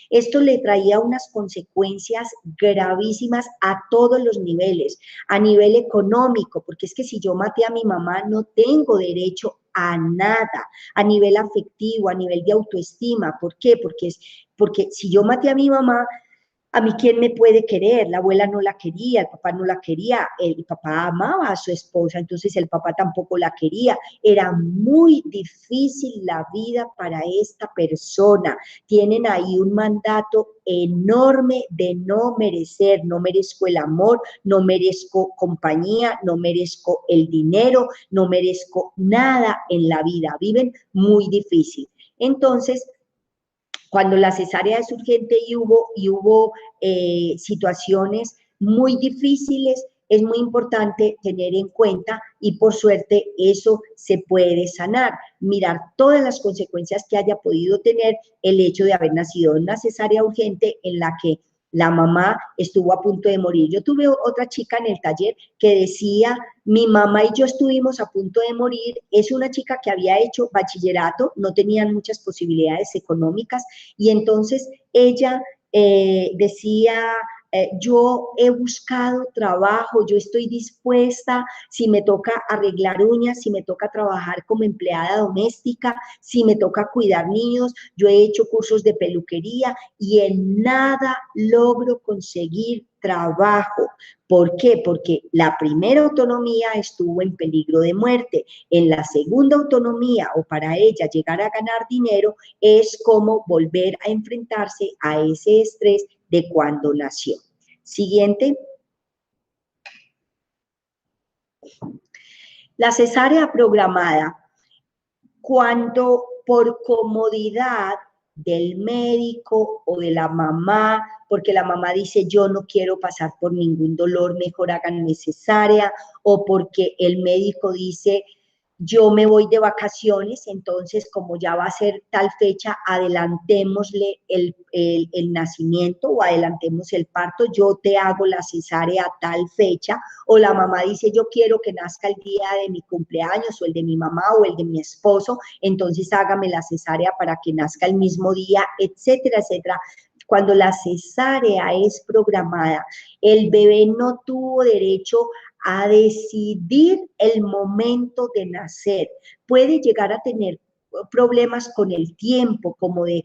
Esto le traía unas consecuencias gravísimas a todos los niveles, a nivel económico, porque es que si yo maté a mi mamá no tengo derecho a nada, a nivel afectivo, a nivel de autoestima. ¿Por qué? Porque si yo maté a mi mamá, a mí, ¿quién me puede querer? La abuela no la quería, el papá no la quería, el papá amaba a su esposa, entonces el papá tampoco la quería. Era muy difícil la vida para esta persona. Tienen ahí un mandato enorme de no merecer, no merezco el amor, no merezco compañía, no merezco el dinero, no merezco nada en la vida. Viven muy difícil. Entonces, cuando la cesárea es urgente y hubo situaciones muy difíciles, es muy importante tener en cuenta, y por suerte eso se puede sanar, mirar todas las consecuencias que haya podido tener el hecho de haber nacido en una cesárea urgente en la que la mamá estuvo a punto de morir. Yo tuve otra chica en el taller que decía, mi mamá y yo estuvimos a punto de morir. Es una chica que había hecho bachillerato, no tenían muchas posibilidades económicas, y entonces ella decía, yo he buscado trabajo, yo estoy dispuesta, si me toca arreglar uñas, si me toca trabajar como empleada doméstica, si me toca cuidar niños, yo he hecho cursos de peluquería y en nada logro conseguir trabajo. ¿Por qué? Porque la primera autonomía estuvo en peligro de muerte. En la segunda autonomía, o para ella llegar a ganar dinero, es como volver a enfrentarse a ese estrés de cuando nació. Siguiente. La cesárea programada, cuando por comodidad del médico o de la mamá, porque la mamá dice yo no quiero pasar por ningún dolor, mejor hagan cesárea, o porque el médico dice yo me voy de vacaciones, entonces como ya va a ser tal fecha, adelantémosle el nacimiento o adelantemos el parto, yo te hago la cesárea a tal fecha, o la mamá dice yo quiero que nazca el día de mi cumpleaños o el de mi mamá o el de mi esposo, entonces hágame la cesárea para que nazca el mismo día, etcétera, etcétera. Cuando la cesárea es programada, el bebé no tuvo derecho a decidir el momento de nacer. Puede llegar a tener problemas con el tiempo, como de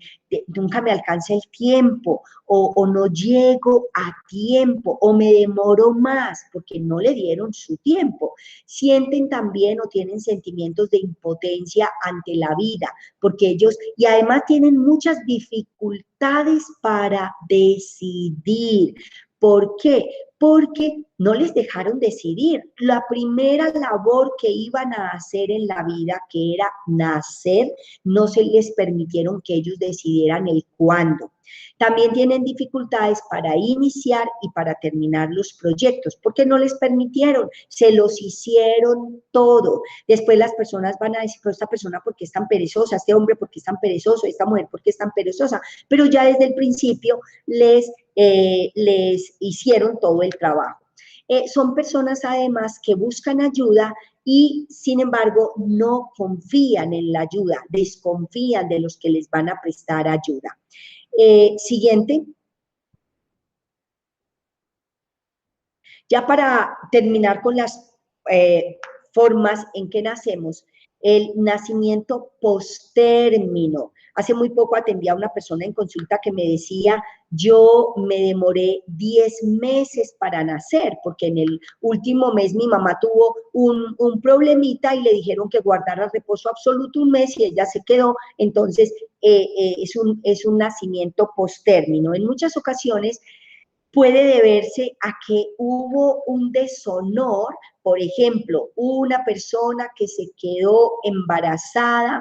nunca me alcanza el tiempo, o no llego a tiempo, o me demoro más, porque no le dieron su tiempo. Sienten también o tienen sentimientos de impotencia ante la vida, porque ellos, y además tienen muchas dificultades para decidir. ¿Por qué? Porque no les dejaron decidir. La primera labor que iban a hacer en la vida, que era nacer, no se les permitieron que ellos decidieran el cuándo. También tienen dificultades para iniciar y para terminar los proyectos, porque no les permitieron, se los hicieron todo. Después las personas van a decir, pero esta persona, ¿por qué es tan perezosa? Este hombre, ¿por qué es tan perezoso? Esta mujer, ¿por qué es tan perezosa? Pero ya desde el principio les hicieron todo el trabajo. Son personas además que buscan ayuda y sin embargo no confían en la ayuda, desconfían de los que les van a prestar ayuda. Siguiente. Ya para terminar con las formas en que nacemos, el nacimiento postérmino. Hace muy poco atendí a una persona en consulta que me decía, yo me demoré 10 meses para nacer, porque en el último mes mi mamá tuvo un problemita y le dijeron que guardara reposo absoluto un mes y ella se quedó, entonces es un nacimiento postérmino. En muchas ocasiones puede deberse a que hubo un deshonor, por ejemplo, una persona que se quedó embarazada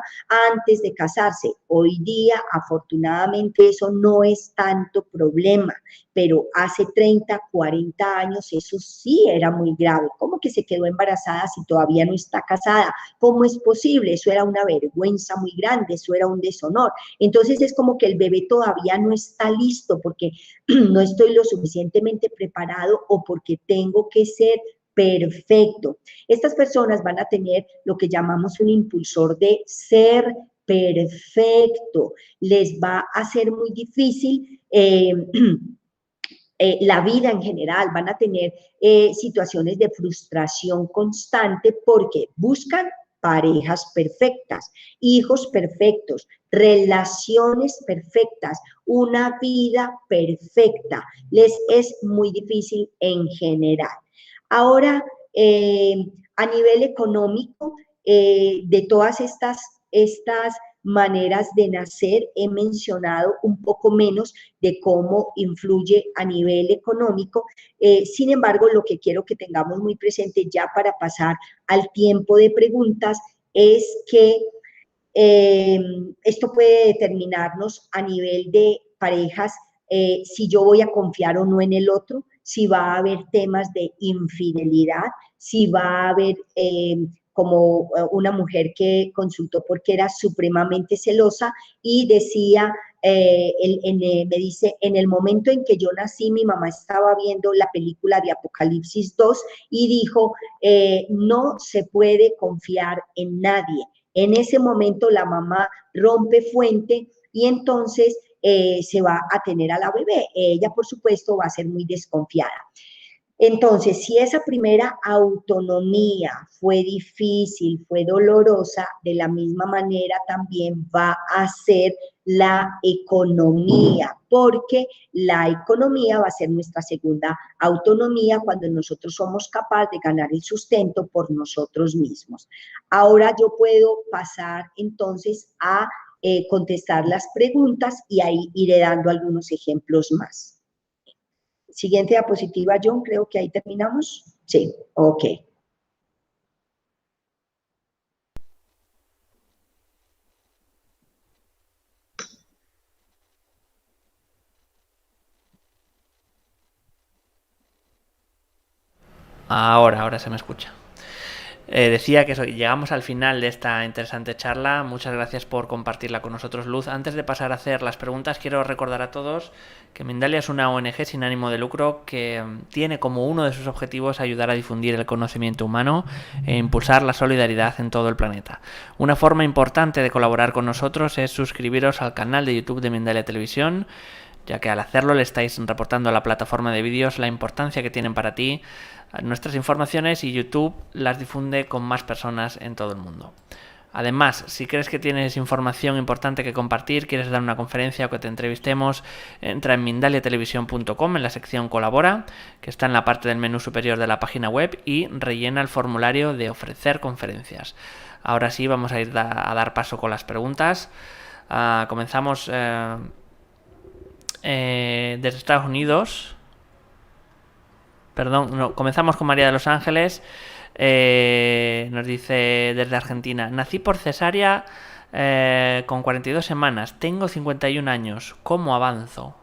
antes de casarse. Hoy día, afortunadamente, eso no es tanto problema, pero hace 30, 40 años eso sí era muy grave. ¿Cómo que se quedó embarazada si todavía no está casada? ¿Cómo es posible? Eso era una vergüenza muy grande, eso era un deshonor. Entonces es como que el bebé todavía no está listo porque no estoy lo suficientemente preparado o porque tengo que ser perfecto. Estas personas van a tener lo que llamamos un impulsor de ser perfecto. Les va a ser muy difícil la vida en general, van a tener situaciones de frustración constante porque buscan parejas perfectas, hijos perfectos, relaciones perfectas, una vida perfecta. Les es muy difícil en general. Ahora, a nivel económico, de todas estas maneras de nacer, he mencionado un poco menos de cómo influye a nivel económico. Sin embargo, lo que quiero que tengamos muy presente ya para pasar al tiempo de preguntas es que esto puede determinarnos a nivel de parejas si yo voy a confiar o no en el otro, si va a haber temas de infidelidad, si va a haber como una mujer que consultó porque era supremamente celosa y decía, me dice, en el momento en que yo nací, mi mamá estaba viendo la película de Apocalipsis 2 y dijo, no se puede confiar en nadie. En ese momento la mamá rompe fuente y entonces se va a tener a la bebé. Ella, por supuesto, va a ser muy desconfiada. Entonces, si esa primera autonomía fue difícil, fue dolorosa, de la misma manera también va a ser la economía, porque la economía va a ser nuestra segunda autonomía cuando nosotros somos capaces de ganar el sustento por nosotros mismos. Ahora yo puedo pasar entonces a contestar las preguntas y ahí iré dando algunos ejemplos más. Siguiente diapositiva, John, creo que ahí terminamos. Sí, ok. Ahora se me escucha. Decía que llegamos al final de esta interesante charla. Muchas gracias por compartirla con nosotros, Luz. Antes de pasar a hacer las preguntas, quiero recordar a todos que Mindalia es una ONG sin ánimo de lucro que tiene como uno de sus objetivos ayudar a difundir el conocimiento humano e impulsar la solidaridad en todo el planeta. Una forma importante de colaborar con nosotros es suscribiros al canal de YouTube de Mindalia Televisión, ya que al hacerlo le estáis reportando a la plataforma de vídeos la importancia que tienen para ti nuestras informaciones y YouTube las difunde con más personas en todo el mundo. Además, si crees que tienes información importante que compartir, quieres dar una conferencia o que te entrevistemos, entra en mindaliatelevisión.com en la sección Colabora, que está en la parte del menú superior de la página web, y rellena el formulario de ofrecer conferencias. Ahora sí, vamos a ir a dar paso con las preguntas. Comenzamos desde Estados Unidos. Perdón, no, comenzamos con María de los Ángeles. Nos dice desde Argentina: nací por cesárea con 42 semanas, tengo 51 años, ¿cómo avanzo?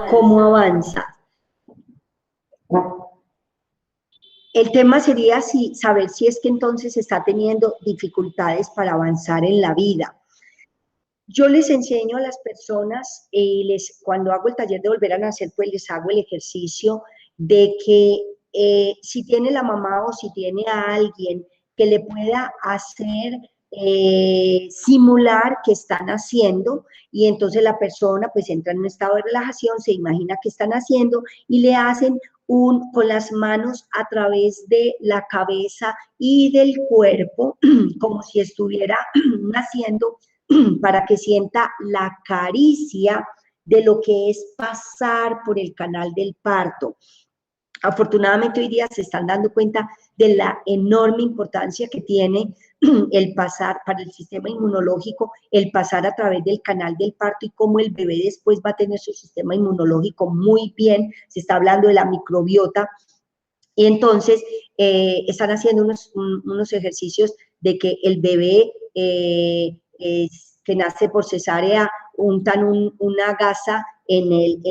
¿Cómo avanza? El tema sería saber si es que entonces está teniendo dificultades para avanzar en la vida. Yo les enseño a las personas, cuando hago el taller de volver a nacer, pues les hago el ejercicio de que si tiene la mamá o si tiene a alguien que le pueda hacer simular que están haciendo, y entonces la persona pues entra en un estado de relajación, se imagina que están haciendo y le hacen con las manos a través de la cabeza y del cuerpo, como si estuviera naciendo, para que sienta la caricia de lo que es pasar por el canal del parto. Afortunadamente hoy día se están dando cuenta de la enorme importancia que tiene el pasar para el sistema inmunológico, el pasar a través del canal del parto y cómo el bebé después va a tener su sistema inmunológico muy bien, se está hablando de la microbiota, y entonces están haciendo unos ejercicios de que el bebé que nace por cesárea untan una gasa en el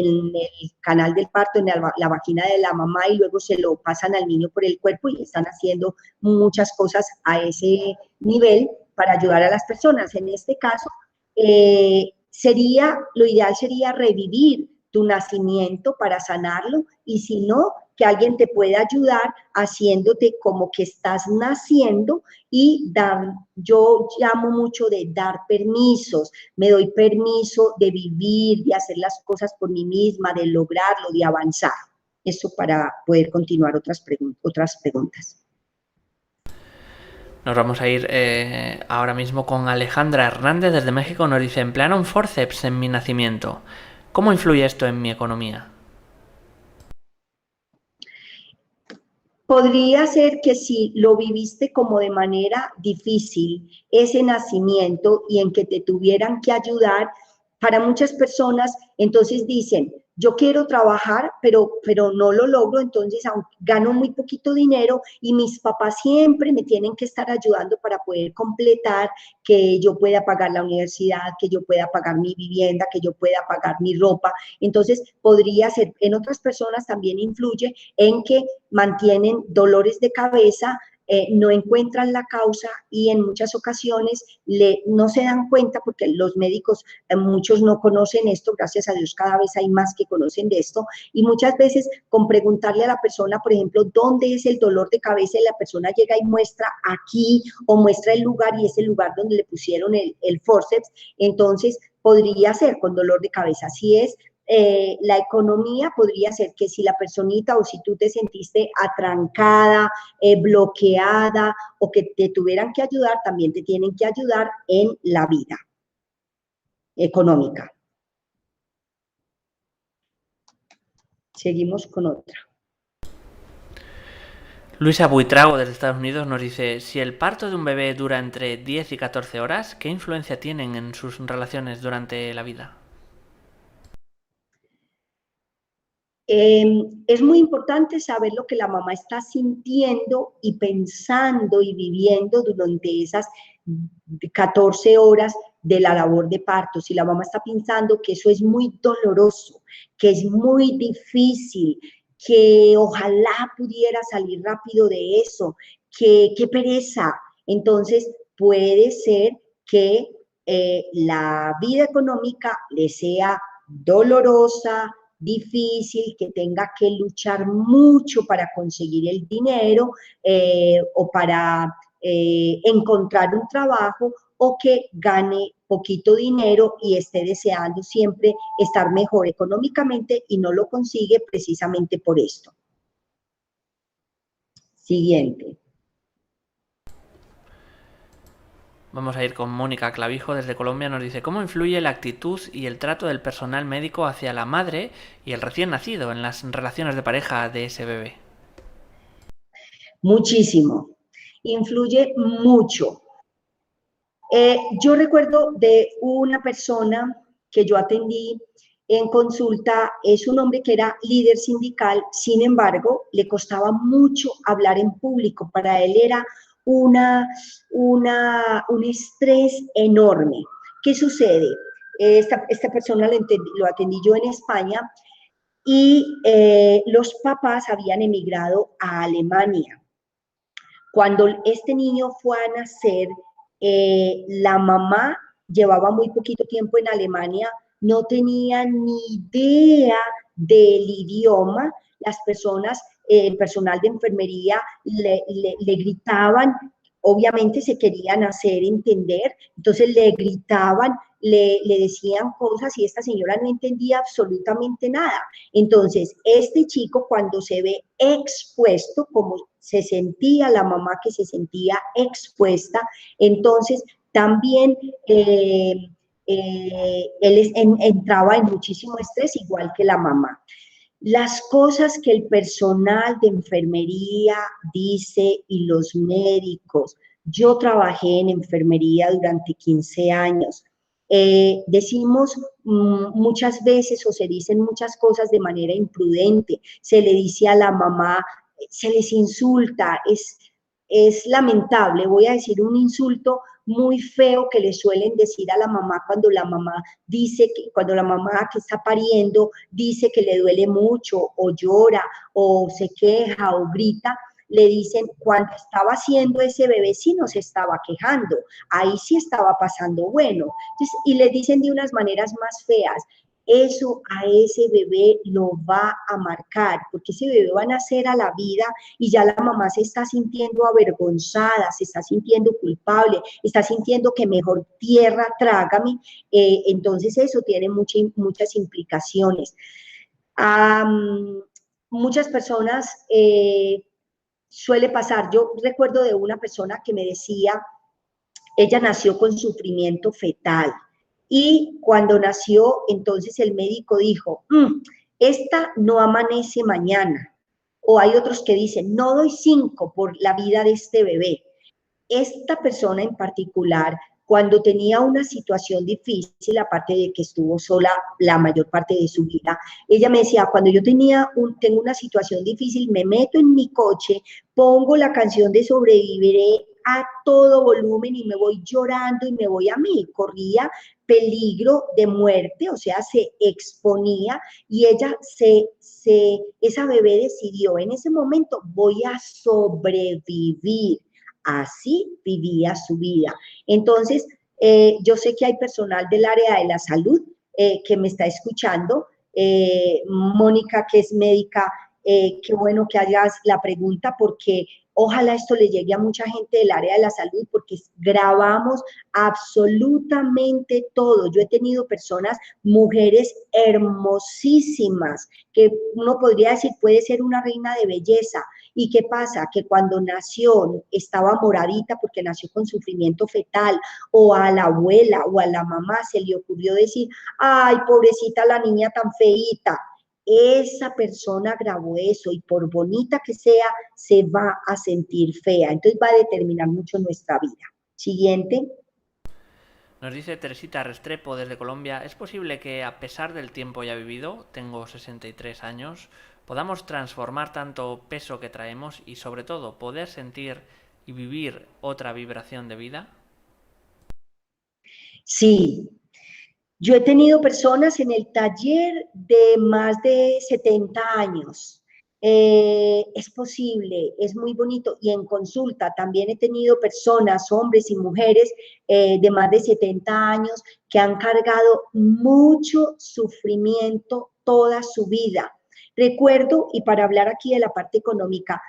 canal del parto, en la vagina de la mamá, y luego se lo pasan al niño por el cuerpo, y están haciendo muchas cosas a ese nivel para ayudar a las personas. En este caso, lo ideal sería revivir tu nacimiento para sanarlo, y si no, que alguien te pueda ayudar haciéndote como que estás naciendo, y yo llamo mucho de dar permisos, me doy permiso de vivir, de hacer las cosas por mí misma, de lograrlo, de avanzar. Eso para poder continuar otras preguntas. Nos vamos a ir ahora mismo con Alejandra Hernández desde México. Nos dice, emplearon forceps en mi nacimiento. ¿Cómo influye esto en mi economía? Podría ser que si lo viviste como de manera difícil, ese nacimiento, y en que te tuvieran que ayudar, para muchas personas, entonces dicen, yo quiero trabajar, pero no lo logro, entonces gano muy poquito dinero y mis papás siempre me tienen que estar ayudando para poder completar, que yo pueda pagar la universidad, que yo pueda pagar mi vivienda, que yo pueda pagar mi ropa. Entonces, podría ser, en otras personas también influye en que mantienen dolores de cabeza, no encuentran la causa, y en muchas ocasiones no se dan cuenta, porque los médicos, muchos no conocen esto, gracias a Dios cada vez hay más que conocen de esto, y muchas veces con preguntarle a la persona, por ejemplo, ¿dónde es el dolor de cabeza? Y la persona llega y muestra aquí, o muestra el lugar, y es el lugar donde le pusieron el forceps. Entonces podría ser con dolor de cabeza. Si es la economía, podría ser que si la personita, o si tú te sentiste atrancada, bloqueada, o que te tuvieran que ayudar, también te tienen que ayudar en la vida económica. Seguimos con otra. Luisa Buitrago desde Estados Unidos nos dice, si el parto de un bebé dura entre 10 y 14 horas, ¿qué influencia tienen en sus relaciones durante la vida? Es muy importante saber lo que la mamá está sintiendo y pensando y viviendo durante esas 14 horas de la labor de parto. Si la mamá está pensando que eso es muy doloroso, que es muy difícil, que ojalá pudiera salir rápido de eso, que qué pereza, entonces puede ser que la vida económica le sea dolorosa, difícil, que tenga que luchar mucho para conseguir el dinero, o para encontrar un trabajo, o que gane poquito dinero y esté deseando siempre estar mejor económicamente y no lo consigue precisamente por esto. Siguiente. Vamos a ir con Mónica Clavijo desde Colombia. Nos dice, ¿cómo influye la actitud y el trato del personal médico hacia la madre y el recién nacido en las relaciones de pareja de ese bebé? Muchísimo. Influye mucho. Yo recuerdo de una persona que yo atendí en consulta, es un hombre que era líder sindical, sin embargo, le costaba mucho hablar en público. Para él era un estrés enorme. ¿Qué sucede? Esta persona lo atendí yo en España, y los papás habían emigrado a Alemania. Cuando este niño fue a nacer, la mamá llevaba muy poquito tiempo en Alemania, no tenía ni idea del idioma, las personas, el personal de enfermería le gritaban, obviamente se querían hacer entender, entonces le gritaban, le decían cosas, y esta señora no entendía absolutamente nada. Entonces, este chico, cuando se ve expuesto, como se sentía la mamá, que se sentía expuesta, entonces también él entraba en muchísimo estrés, igual que la mamá. Las cosas que el personal de enfermería dice, y los médicos Yo trabajé en enfermería durante 15 años. Decimos muchas veces o se dicen muchas cosas de manera imprudente. Se le dice a la mamá, se les insulta, es lamentable. Voy a decir un insulto muy feo que le suelen decir a la mamá cuando la mamá dice que, cuando la mamá que está pariendo dice que le duele mucho o llora o se queja o grita, le dicen, cuando estaba haciendo ese bebé sí no se estaba quejando, ahí sí estaba pasando bueno. Entonces, y le dicen de unas maneras más feas, eso a ese bebé lo va a marcar, porque ese bebé va a nacer a la vida y ya la mamá se está sintiendo avergonzada, se está sintiendo culpable, está sintiendo que mejor tierra trágame, entonces eso tiene muchas implicaciones. Um, Muchas personas suele pasar, yo recuerdo de una persona que me decía, ella nació con sufrimiento fetal y cuando nació, entonces el médico dijo, esta no amanece mañana. O hay otros que dicen, no doy 5 por la vida de este bebé. Esta persona en particular, cuando tenía una situación difícil, aparte de que estuvo sola la mayor parte de su vida, ella me decía, cuando yo tengo una situación difícil, me meto en mi coche, pongo la canción de Sobreviviré a todo volumen y me voy llorando y me voy a mí. Corría peligro de muerte, o sea, se exponía y ella esa bebé decidió, en ese momento voy a sobrevivir. Así vivía su vida. Entonces, yo sé que hay personal del área de la salud que me está escuchando. Mónica, que es médica, qué bueno que hagas la pregunta porque ojalá esto le llegue a mucha gente del área de la salud porque grabamos absolutamente todo. Yo he tenido personas, mujeres hermosísimas, que uno podría decir puede ser una reina de belleza. ¿Y qué pasa? Que cuando nació estaba moradita porque nació con sufrimiento fetal, o a la abuela o a la mamá se le ocurrió decir, ay, pobrecita la niña tan feíta. Esa persona grabó eso y por bonita que sea, se va a sentir fea. Entonces va a determinar mucho nuestra vida. Siguiente. Nos dice Teresita Restrepo desde Colombia, ¿es posible que a pesar del tiempo ya vivido, tengo 63 años, podamos transformar tanto peso que traemos y sobre todo poder sentir y vivir otra vibración de vida? Sí, yo he tenido personas en el taller de más de 70 años. Es posible, es muy bonito. Y en consulta también he tenido personas, hombres y mujeres de más de 70 años que han cargado mucho sufrimiento toda su vida. Recuerdo, y para hablar aquí de la parte económica,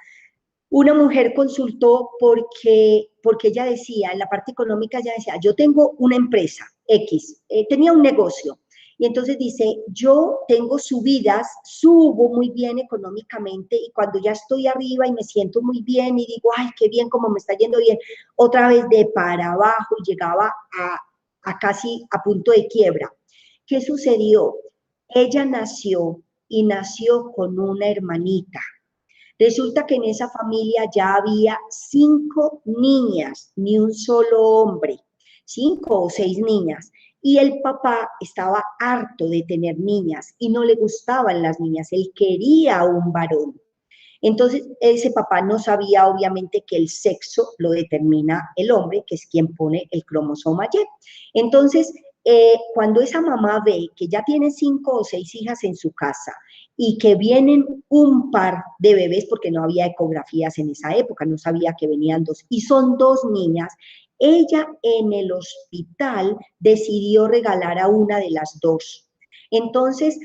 una mujer consultó porque ella decía, en la parte económica, ella decía, yo tengo una empresa X, tenía un negocio, y entonces dice, yo tengo subidas, subo muy bien económicamente, y cuando ya estoy arriba y me siento muy bien, y digo, ay, qué bien, como me está yendo bien, otra vez de para abajo, y llegaba a casi a punto de quiebra. ¿Qué sucedió? Ella nació, y nació con una hermanita. Resulta que en esa familia ya había 5 niñas, ni un solo hombre, 5 o 6 niñas. Y el papá estaba harto de tener niñas y no le gustaban las niñas, él quería un varón. Entonces, ese papá no sabía obviamente que el sexo lo determina el hombre, que es quien pone el cromosoma Y. Entonces, cuando esa mamá ve que ya tiene 5 o 6 hijas en su casa y que vienen un par de bebés, porque no había ecografías en esa época, no sabía que venían 2, y son 2 niñas, ella en el hospital decidió regalar a una de las 2. Entonces,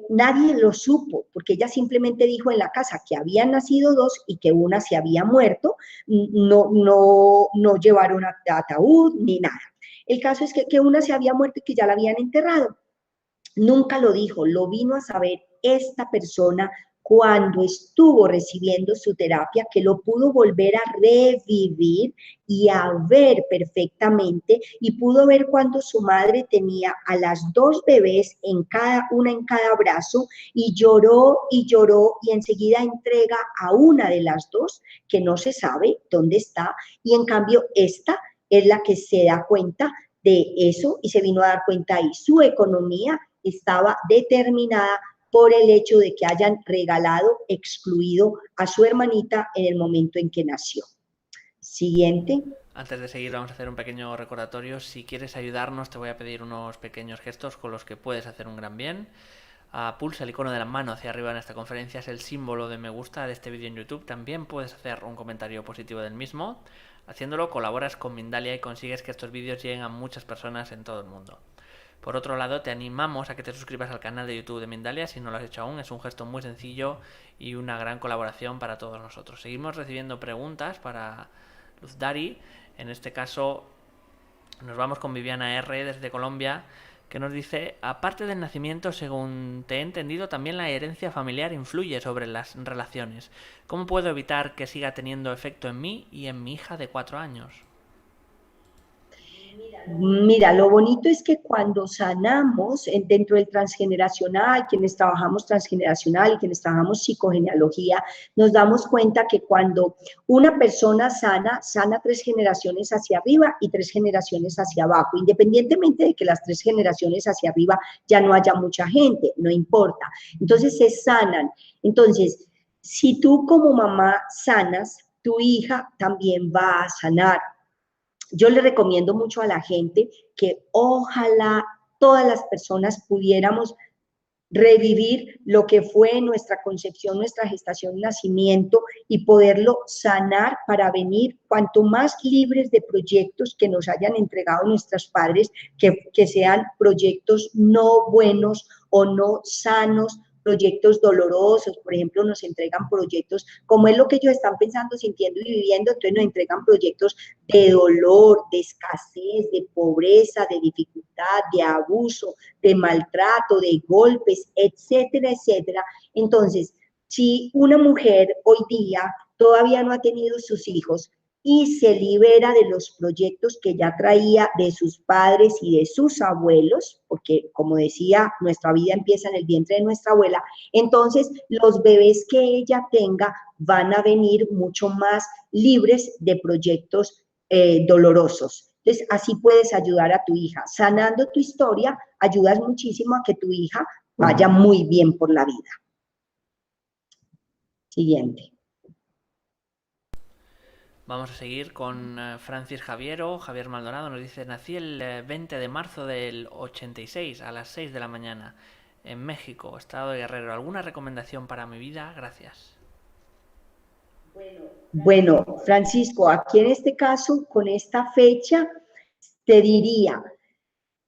nadie lo supo, porque ella simplemente dijo en la casa que habían nacido 2 y que una se había muerto, no llevaron ataúd ni nada. El caso es que una se había muerto y que ya la habían enterrado. Nunca lo dijo, lo vino a saber esta persona cuando estuvo recibiendo su terapia, que lo pudo volver a revivir y a ver perfectamente, y pudo ver cuando su madre tenía a las dos bebés, una en cada brazo, y lloró, y enseguida entrega a una de las dos, que no se sabe dónde está, y en cambio esta es la que se da cuenta de eso y se vino a dar cuenta ahí. Su economía estaba determinada por el hecho de que hayan regalado, excluido a su hermanita en el momento en que nació. Siguiente. Antes de seguir, vamos a hacer un pequeño recordatorio. Si quieres ayudarnos, te voy a pedir unos pequeños gestos con los que puedes hacer un gran bien. Pulsa el icono de la mano hacia arriba en esta conferencia, es el símbolo de me gusta de este vídeo en YouTube. También puedes hacer un comentario positivo del mismo. Haciéndolo, colaboras con Mindalia y consigues que estos vídeos lleguen a muchas personas en todo el mundo. Por otro lado, te animamos a que te suscribas al canal de YouTube de Mindalia si no lo has hecho aún. Es un gesto muy sencillo y una gran colaboración para todos nosotros. Seguimos recibiendo preguntas para Luz Dari. En este caso nos vamos con Viviana R. desde Colombia, que nos dice: aparte del nacimiento, según te he entendido, también la herencia familiar influye sobre las relaciones. ¿Cómo puedo evitar que siga teniendo efecto en mí y en mi hija de 4 años? Mira, lo bonito es que cuando sanamos dentro del transgeneracional, quienes trabajamos transgeneracional y quienes trabajamos psicogenealogía, nos damos cuenta que cuando una persona sana 3 generaciones hacia arriba y 3 generaciones hacia abajo, independientemente de que las 3 generaciones hacia arriba ya no haya mucha gente, no importa. Entonces se sanan. Entonces, si tú como mamá sanas, tu hija también va a sanar. Yo le recomiendo mucho a la gente que ojalá todas las personas pudiéramos revivir lo que fue nuestra concepción, nuestra gestación, nacimiento y poderlo sanar para venir cuanto más libres de proyectos que nos hayan entregado nuestros padres, que sean proyectos no buenos o no sanos, proyectos dolorosos. Por ejemplo, nos entregan proyectos como es lo que ellos están pensando, sintiendo y viviendo, entonces nos entregan proyectos de dolor, de escasez, de pobreza, de dificultad, de abuso, de maltrato, de golpes, etcétera, etcétera. Entonces, si una mujer hoy día todavía no ha tenido sus hijos y se libera de los proyectos que ya traía de sus padres y de sus abuelos, porque como decía, nuestra vida empieza en el vientre de nuestra abuela, entonces los bebés que ella tenga van a venir mucho más libres de proyectos dolorosos. Entonces, así puedes ayudar a tu hija. Sanando tu historia, ayudas muchísimo a que tu hija vaya muy bien por la vida. Siguiente. Vamos a seguir con Francis Javiero. Javier Maldonado nos dice: nací el 20 de marzo del 86 a las 6 de la mañana en México, estado de Guerrero. ¿Alguna recomendación para mi vida? Gracias. Bueno, Francisco, aquí en este caso, con esta fecha, te diría,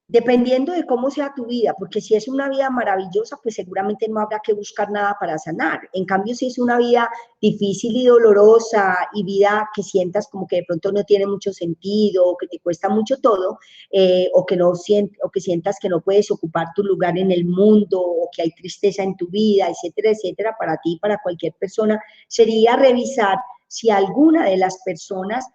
dependiendo de cómo sea tu vida, porque si es una vida maravillosa, pues seguramente no habrá que buscar nada para sanar. En cambio, si es una vida difícil y dolorosa y vida que sientas como que de pronto no tiene mucho sentido, o que te cuesta mucho todo, o que sientas que no puedes ocupar tu lugar en el mundo, o que hay tristeza en tu vida, etcétera, etcétera, para ti y para cualquier persona, sería revisar si alguna de las personas,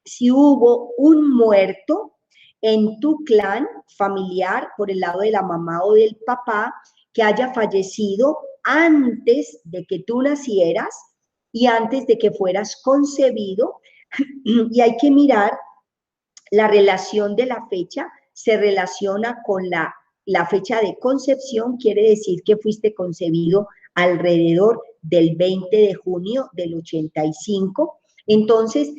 si hubo un muerto en tu clan familiar, por el lado de la mamá o del papá, que haya fallecido antes de que tú nacieras y antes de que fueras concebido, y hay que mirar la relación de la fecha, se relaciona con la fecha de concepción, quiere decir que fuiste concebido alrededor del 20 de junio del 85. Entonces,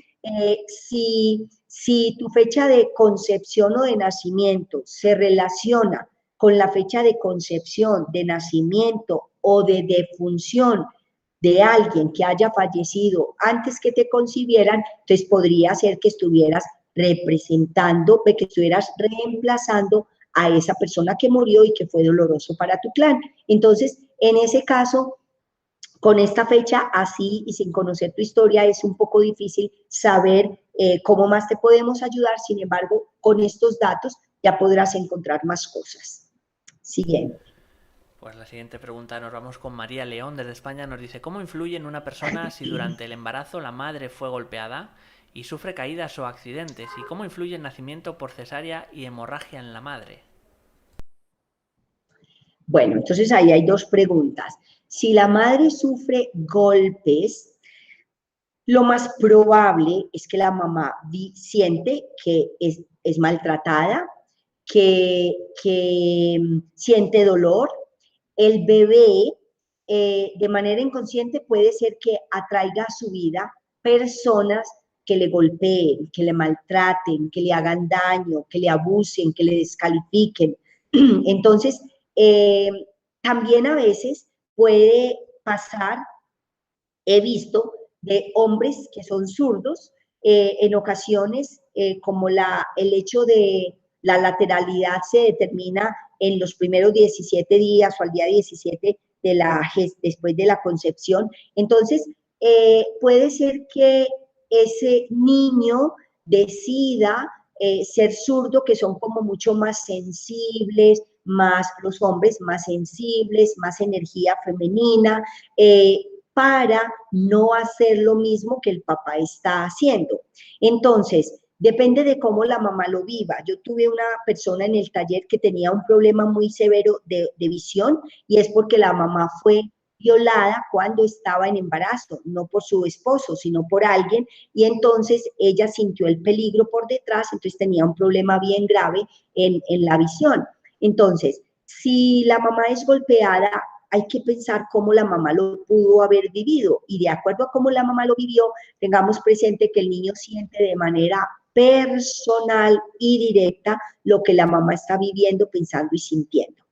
si tu fecha de concepción o de nacimiento se relaciona con la fecha de concepción, de nacimiento o de defunción de alguien que haya fallecido antes que te concibieran, entonces podría ser que estuvieras representando, que estuvieras reemplazando a esa persona que murió y que fue doloroso para tu clan. Entonces, en ese caso, con esta fecha así y sin conocer tu historia es un poco difícil saber cómo más te podemos ayudar. Sin embargo, con estos datos ya podrás encontrar más cosas. Siguiente. Pues la siguiente pregunta nos vamos con María León desde España. Nos dice, ¿cómo influye en una persona si durante el embarazo la madre fue golpeada y sufre caídas o accidentes? ¿Y cómo influye el nacimiento por cesárea y hemorragia en la madre? Bueno, entonces ahí hay dos preguntas. Si la madre sufre golpes, lo más probable es que la mamá siente que es maltratada, que siente dolor. El bebé, de manera inconsciente, puede ser que atraiga a su vida personas que le golpeen, que le maltraten, que le hagan daño, que le abusen, que le descalifiquen. Entonces, eh, también a veces puede pasar, he visto, de hombres que son zurdos, en ocasiones como el hecho de la lateralidad se determina en los primeros 17 días o al día 17 después de la concepción. Entonces, puede ser que ese niño decida ser zurdo, que son como mucho más sensibles, más los hombres más sensibles, más energía femenina, para no hacer lo mismo que el papá está haciendo. Entonces, depende de cómo la mamá lo viva. Yo tuve una persona en el taller que tenía un problema muy severo de visión y es porque la mamá fue violada cuando estaba en embarazo, no por su esposo, sino por alguien, y entonces ella sintió el peligro por detrás, entonces tenía un problema bien grave en la visión. Entonces, si la mamá es golpeada, hay que pensar cómo la mamá lo pudo haber vivido y de acuerdo a cómo la mamá lo vivió, tengamos presente que el niño siente de manera personal y directa lo que la mamá está viviendo, pensando y sintiendo.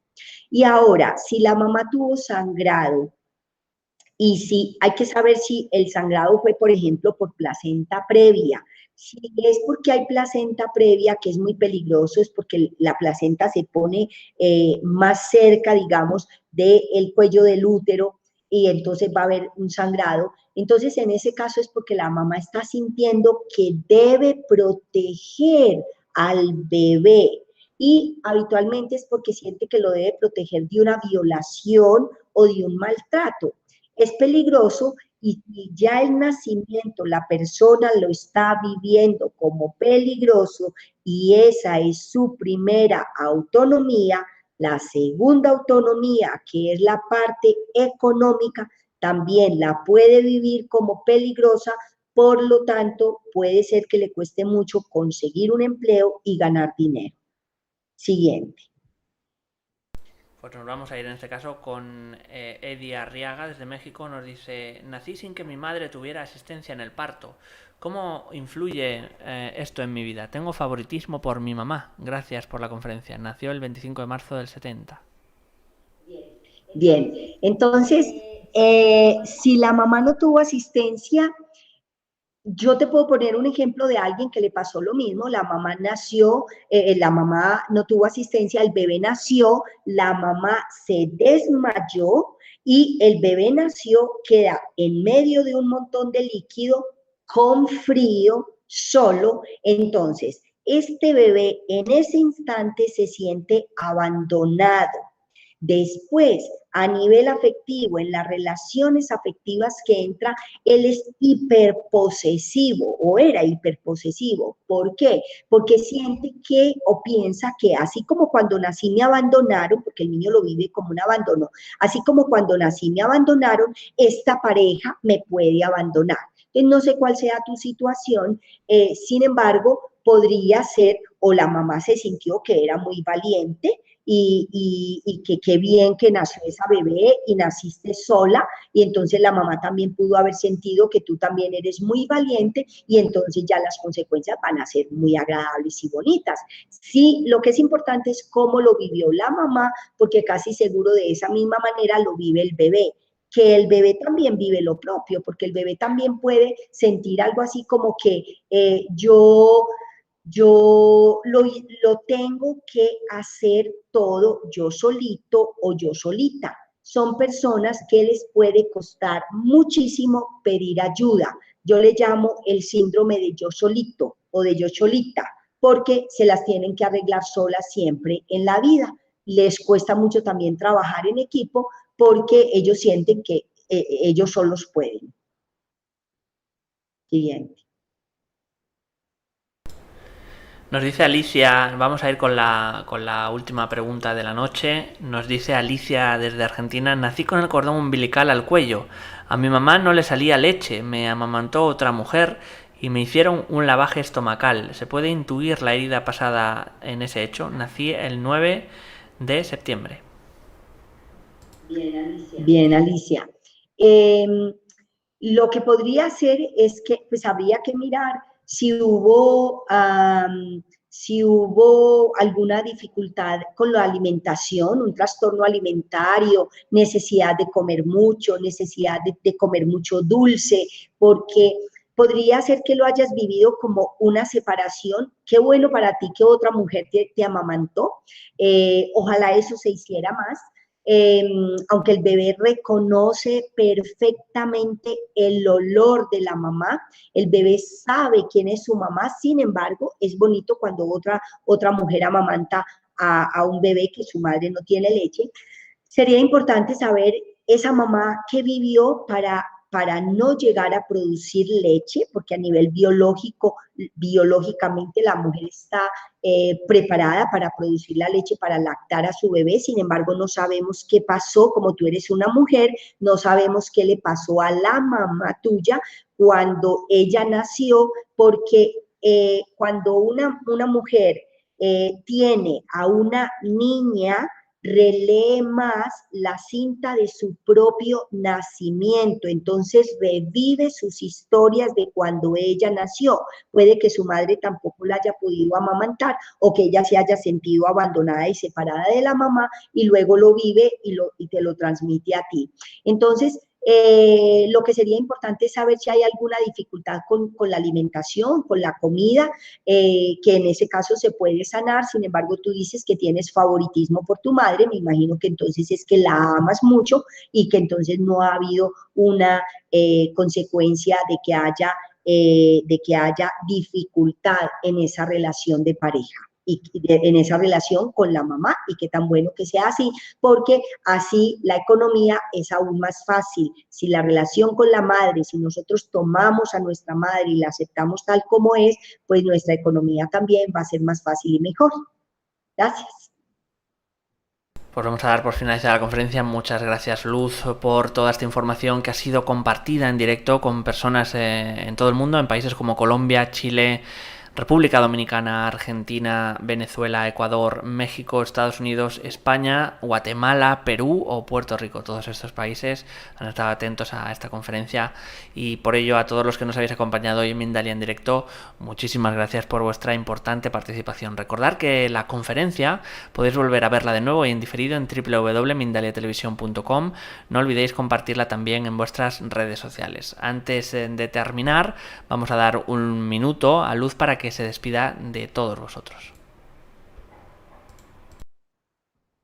Y ahora, si la mamá tuvo sangrado y si hay que saber si el sangrado fue, por ejemplo, por placenta previa. Si es porque hay placenta previa, que es muy peligroso, es porque la placenta se pone más cerca, digamos, del cuello del útero y entonces va a haber un sangrado. Entonces, en ese caso es porque la mamá está sintiendo que debe proteger al bebé y habitualmente es porque siente que lo debe proteger de una violación o de un maltrato. Es peligroso y ya el nacimiento, la persona lo está viviendo como peligroso y esa es su primera autonomía. La segunda autonomía, que es la parte económica, también la puede vivir como peligrosa, por lo tanto, puede ser que le cueste mucho conseguir un empleo y ganar dinero. Siguiente. Pues nos vamos a ir en este caso con Eddie Arriaga desde México. Nos dice, nací sin que mi madre tuviera asistencia en el parto. ¿Cómo influye esto en mi vida? Tengo favoritismo por mi mamá. Gracias por la conferencia. Nació el 25 de marzo del 70. Bien, entonces, si la mamá no tuvo asistencia, yo te puedo poner un ejemplo de alguien que le pasó lo mismo, la mamá nació, la mamá no tuvo asistencia, el bebé nació, la mamá se desmayó y el bebé nació, queda en medio de un montón de líquido, con frío, solo, entonces este bebé en ese instante se siente abandonado. Después, a nivel afectivo, en las relaciones afectivas que entra, él es hiperposesivo o era hiperposesivo. ¿Por qué? Porque siente que o piensa que así como cuando nací me abandonaron, porque el niño lo vive como un abandono, así como cuando nací me abandonaron, esta pareja me puede abandonar. Entonces, no sé cuál sea tu situación, sin embargo, podría ser o la mamá se sintió que era muy valiente, y que qué bien que nació esa bebé y naciste sola y entonces la mamá también pudo haber sentido que tú también eres muy valiente y entonces ya las consecuencias van a ser muy agradables y bonitas. Sí, lo que es importante es cómo lo vivió la mamá, porque casi seguro de esa misma manera lo vive el bebé, que el bebé también vive lo propio, porque el bebé también puede sentir algo así como que yo lo tengo que hacer todo yo solito o yo solita. Son personas que les puede costar muchísimo pedir ayuda. Yo le llamo el síndrome de yo solito o de yo solita, porque se las tienen que arreglar solas siempre en la vida. les cuesta mucho también trabajar en equipo porque ellos sienten que ellos solos pueden. Siguiente. Nos dice Alicia, vamos a ir con la última pregunta de la noche. Nos dice Alicia desde Argentina: nací con el cordón umbilical al cuello. A mi mamá no le salía leche, me amamantó otra mujer y me hicieron un lavaje estomacal. ¿Se puede intuir la herida pasada en ese hecho? Nací el 9 de septiembre. Bien, Alicia. Bien, Alicia. Lo que podría hacer es que, pues habría que mirar si hubo alguna dificultad con la alimentación, un trastorno alimentario, necesidad de comer mucho, necesidad de comer mucho dulce, porque podría ser que lo hayas vivido como una separación. Qué bueno para ti que otra mujer te amamantó. Ojalá eso se hiciera más. Aunque el bebé reconoce perfectamente el olor de la mamá, el bebé sabe quién es su mamá. Sin embargo, es bonito cuando otra mujer amamanta a un bebé que su madre no tiene leche. Sería importante saber esa mamá qué vivió para no llegar a producir leche, porque a nivel biológicamente la mujer está preparada para producir la leche, para lactar a su bebé. Sin embargo, no sabemos qué pasó, como tú eres una mujer, no sabemos qué le pasó a la mamá tuya cuando ella nació, porque cuando una mujer tiene a una niña, relee más la cinta de su propio nacimiento, entonces revive sus historias de cuando ella nació. Puede que su madre tampoco la haya podido amamantar o que ella se haya sentido abandonada y separada de la mamá y luego lo vive y te lo transmite a ti. Entonces, lo que sería importante es saber si hay alguna dificultad con la alimentación, con la comida, que en ese caso se puede sanar. Sin embargo, tú dices que tienes favoritismo por tu madre, me imagino que entonces es que la amas mucho y que entonces no ha habido una consecuencia de que haya dificultad en esa relación de pareja y en esa relación con la mamá, y qué tan bueno que sea así, porque así la economía es aún más fácil. Si la relación con la madre, si nosotros tomamos a nuestra madre y la aceptamos tal como es, pues nuestra economía también va a ser más fácil y mejor. Gracias. Pues vamos a dar por finalizada la conferencia. Muchas gracias, Luz, por toda esta información que ha sido compartida en directo con personas en todo el mundo, en países como Colombia, Chile, República Dominicana, Argentina, Venezuela, Ecuador, México, Estados Unidos, España, Guatemala, Perú o Puerto Rico. Todos estos países han estado atentos a esta conferencia y por ello a todos los que nos habéis acompañado hoy en Mindalia en directo, muchísimas gracias por vuestra importante participación. Recordad que la conferencia podéis volver a verla de nuevo y en diferido en www.mindaliatelevisión.com. No olvidéis compartirla también en vuestras redes sociales. Antes de terminar, vamos a dar un minuto a Luz para que se despida de todos vosotros.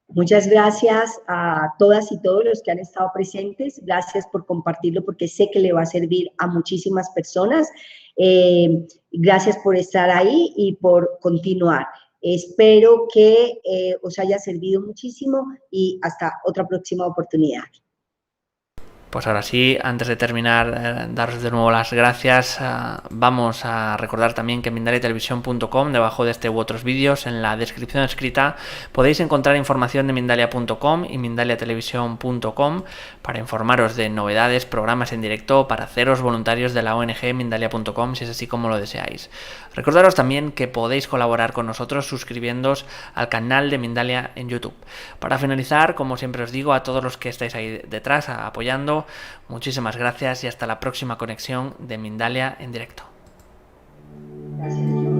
Muchas gracias a todas y todos los que han estado presentes. Gracias por compartirlo porque sé que le va a servir a muchísimas personas. Gracias por estar ahí y por continuar. Espero que os haya servido muchísimo y hasta otra próxima oportunidad. Pues ahora sí, antes de terminar, daros de nuevo las gracias. Vamos a recordar también que en mindaliatelevisión.com, debajo de este u otros vídeos, en la descripción escrita, podéis encontrar información de Mindalia.com y Mindaliatelevisión.com para informaros de novedades, programas en directo, para haceros voluntarios de la ONG Mindalia.com, si es así como lo deseáis. Recordaros también que podéis colaborar con nosotros suscribiéndoos al canal de Mindalia en YouTube. Para finalizar, como siempre os digo, a todos los que estáis ahí detrás apoyando, muchísimas gracias y hasta la próxima conexión de Mindalia en directo. Gracias.